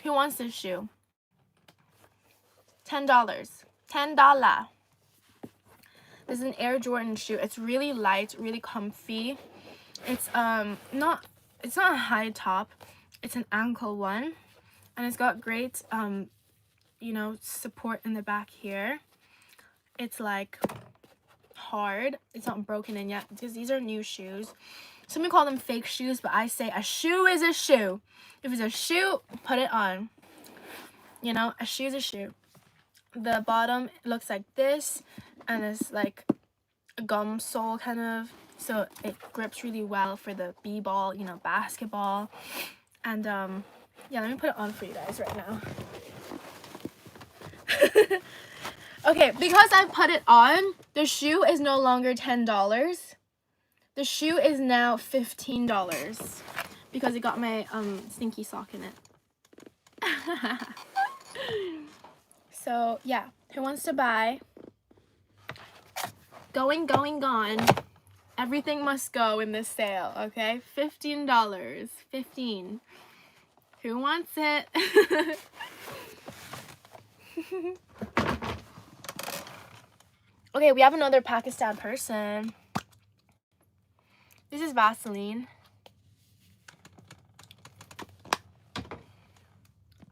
Who wants this shoe? $10. $10. This is an Air Jordan shoe. It's really light, really comfy. It's not a high top. It's an ankle one, and it's got great you know, support in the back here. It's like hard. It's not broken in yet, because these are new shoes. Some people call them fake shoes, but I say a shoe is a shoe. If it's a shoe, put it on. You know, a shoe is a shoe. The bottom looks like this, and it's like a gum sole kind of, so it grips really well for the b-ball, you know, basketball. And yeah, let me put it on for you guys right now. Okay, because I put it on, the shoe is no longer $10. The shoe is now $15 because it got my stinky sock in it. So yeah, who wants to buy? Going, gone. Everything must go in this sale, okay? $15. 15. Who wants it? Okay, we have another Pakistan person. This is Vaseline.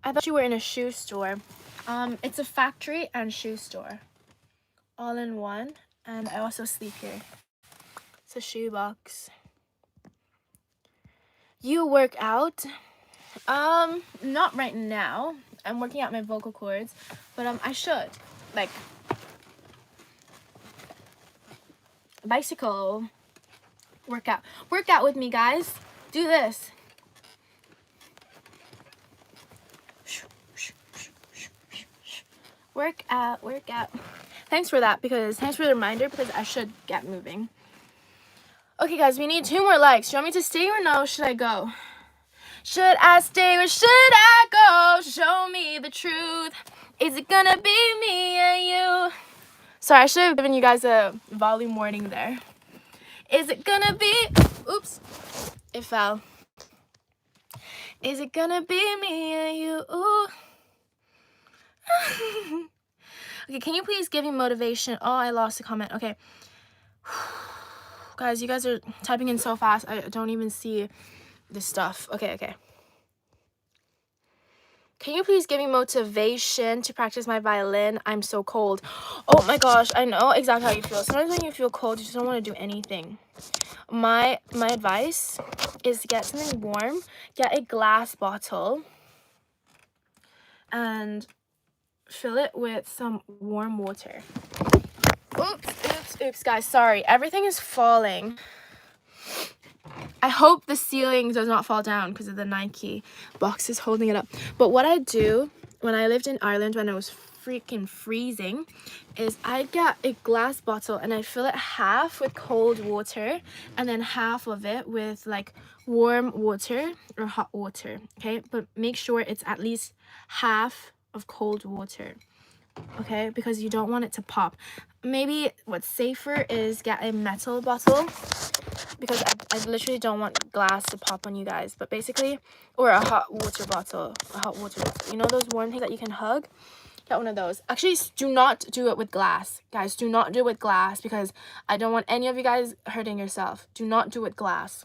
I thought you were in a shoe store. It's a factory and shoe store. All in one. And I also sleep here. It's a shoe box. You work out? Not right now. I'm working out my vocal cords, but I should. Like, bicycle workout. Work out with me, guys. Do this. Work out, work out. Thanks for that, thanks for the reminder, because I should get moving. Okay, guys, we need 2 more likes. Do you want me to stay or no? Should I go? Should I stay or should I go? Show me the truth. Is it gonna be me and you? Sorry, I should have given you guys a volume warning there. Is it gonna be... Oops. It fell. Is it gonna be me and you? Ooh. Okay, can you please give me motivation? Oh, I lost a comment. Okay. Guys, you guys are typing in so fast. I don't even see this stuff. Okay. Can you please give me motivation to practice my violin? I'm so cold. Oh my gosh, I know exactly how you feel. Sometimes when you feel cold, you just don't want to do anything. My advice is to get something warm. Get a glass bottle and fill it with some warm water. Oops, guys, sorry. Everything is falling. I hope the ceiling does not fall down because of the Nike boxes holding it up. But what I do when I lived in Ireland when it was freaking freezing is I'd get a glass bottle and I'd fill it half with cold water and then half of it with like warm water or hot water, okay? But make sure it's at least half of cold water, okay? Because you don't want it to pop. Maybe what's safer is get a metal bottle, because I literally don't want glass to pop on you guys. But basically, or a hot water bottle. You know those warm things that you can hug? Get one of those. Actually, do not do it with glass. Guys, do not do it with glass, because I don't want any of you guys hurting yourself. Do not do it with glass.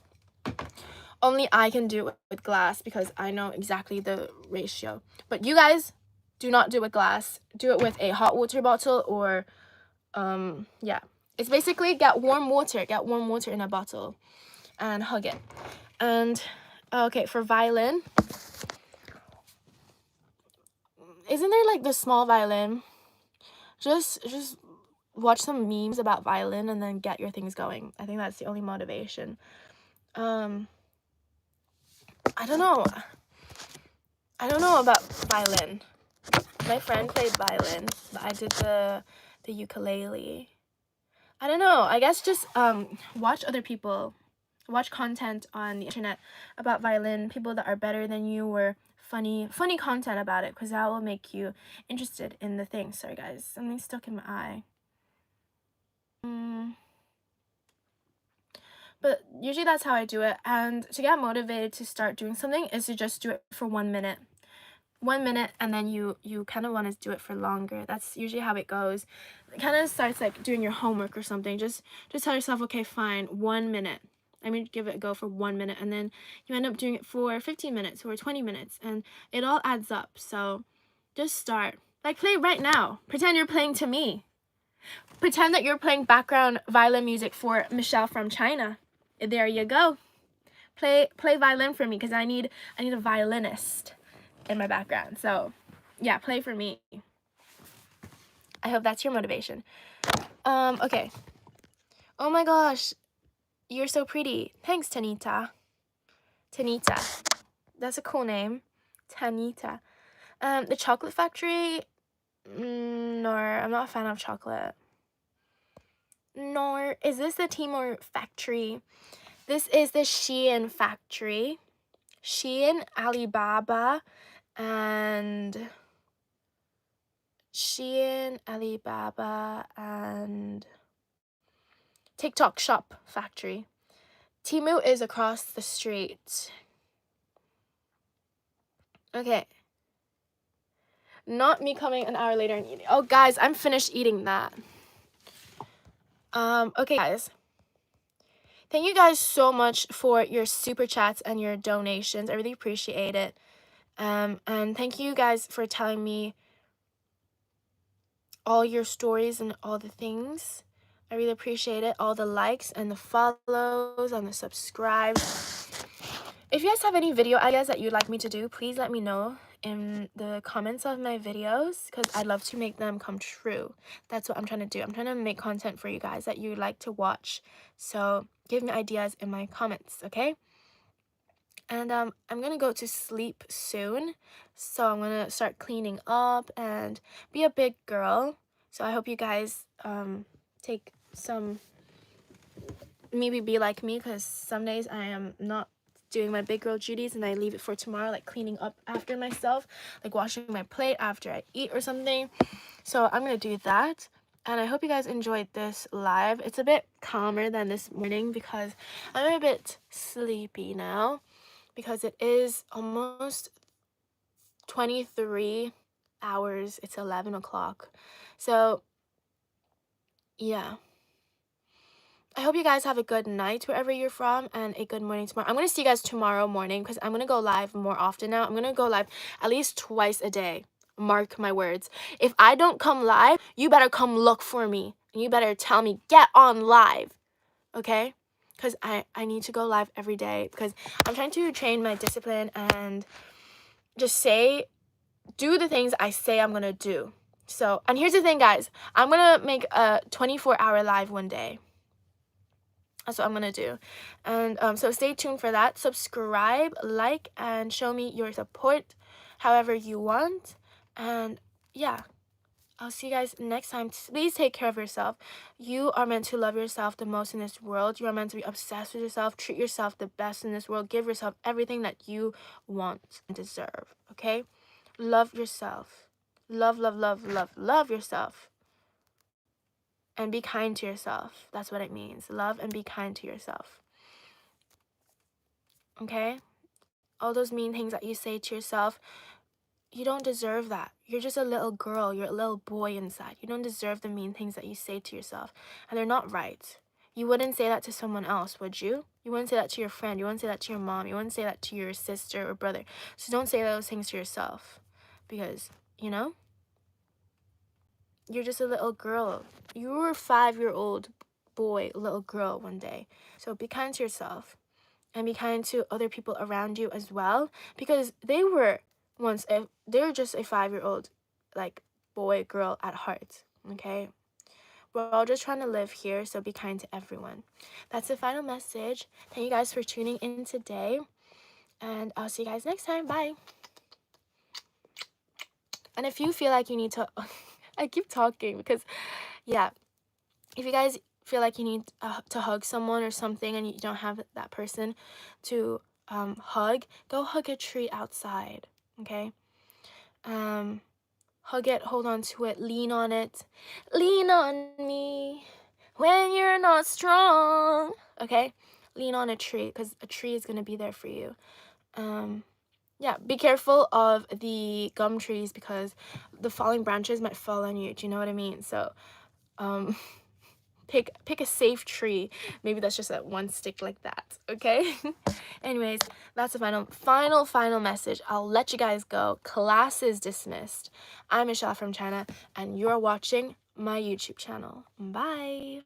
Only I can do it with glass because I know exactly the ratio. But you guys, do not do it with glass. Do it with a hot water bottle or, yeah. It's basically get warm water in a bottle and hug it. And okay, for violin, isn't there like the small violin? Just watch some memes about violin and then get your things going. I think that's the only motivation. I don't know about violin. My friend played violin, but I did the ukulele. I don't know. I guess just watch other people. Watch content on the internet about violin, people that are better than you, or funny content about it, because that will make you interested in the thing. Sorry guys, something stuck in my eye. But usually that's how I do it. And to get motivated to start doing something is to just do it for 1 minute. 1 minute, and then you kind of want to do it for longer. That's usually how it goes. It kind of starts like doing your homework or something. Just tell yourself, okay, fine, 1 minute. I mean, give it a go for 1 minute, and then you end up doing it for 15 minutes or 20 minutes, and it all adds up. So just start. Like, play right now. Pretend you're playing to me. Pretend that you're playing background violin music for Michelle from China. There you go. Play violin for me, because I need a violinist in my background. So yeah, play for me. I hope that's your motivation. Okay. Oh my gosh, you're so pretty. Thanks, Tanita. That's a cool name. Tanita. The Chocolate Factory, nor I'm not a fan of chocolate. Nor is this the Timor Factory? This is the Shein Factory. Shein, Alibaba, and Shein, Alibaba, and TikTok Shop Factory. Temu is across the street. Okay. Not me coming an hour later and eating. Oh, guys, I'm finished eating that. Okay, guys. Thank you guys so much for your super chats and your donations. I really appreciate it. And thank you guys for telling me all your stories and all the things. I really appreciate it. All the likes and the follows and the subscribes. If you guys have any video ideas that you'd like me to do, please let me know in the comments of my videos, because I'd love to make them come true. That's what I'm trying to do. I'm trying to make content for you guys that you like to watch. So give me ideas in my comments, okay? And I'm gonna go to sleep soon, so I'm gonna start cleaning up and be a big girl. So I hope you guys take some, maybe be like me, because some days I am not doing my big girl duties and I leave it for tomorrow, like cleaning up after myself, like washing my plate after I eat or something. So I'm gonna do that. And I hope you guys enjoyed this live. It's a bit calmer than this morning because I'm a bit sleepy now, because it is almost 23 hours. It's 11 o'clock. So yeah, I hope you guys have a good night wherever you're from and a good morning tomorrow. I'm going to see you guys tomorrow morning because I'm going to go live more often now. I'm going to go live at least twice a day. Mark my words. If I don't come live, you better come look for me. And you better tell me, get on live. Okay? Because I need to go live every day because I'm trying to train my discipline and just do the things I say I'm going to do. So, and here's the thing, guys. I'm going to make a 24-hour live one day. That's what I'm gonna do. And so stay tuned for that. Subscribe, like, and show me your support however you want. And yeah, I'll see you guys next time. Please take care of yourself. You are meant to love yourself the most in this world. You are meant to be obsessed with yourself. Treat yourself the best in this world. Give yourself everything that you want and deserve, okay? Love yourself. Love, love, love, love, love yourself. And be kind to yourself. That's what it means. Love and be kind to yourself. Okay? All those mean things that you say to yourself, you don't deserve that. You're just a little girl. You're a little boy inside. You don't deserve the mean things that you say to yourself. And they're not right. You wouldn't say that to someone else, would you? You wouldn't say that to your friend. You wouldn't say that to your mom. You wouldn't say that to your sister or brother. So don't say those things to yourself. Because, you know, you're just a little girl. You were a 5-year-old boy, little girl one day. So be kind to yourself and be kind to other people around you as well, because they were just a 5-year-old, like, boy, girl at heart, okay? We're all just trying to live here, so be kind to everyone. That's the final message. Thank you guys for tuning in today, and I'll see you guys next time. Bye. And if you feel like you need to I keep talking because, yeah, if you guys feel like you need to hug someone or something and you don't have that person to hug, go hug a tree outside, okay? Hug it, hold on to it, lean on it. Lean on me when you're not strong, okay? Lean on a tree, because a tree is going to be there for you. Yeah, be careful of the gum trees because the falling branches might fall on you. Do you know what I mean? So, pick a safe tree. Maybe that's just that one stick like that, okay? Anyways, that's the final message. I'll let you guys go. Class is dismissed. I'm Michelle from China, and you're watching my YouTube channel. Bye.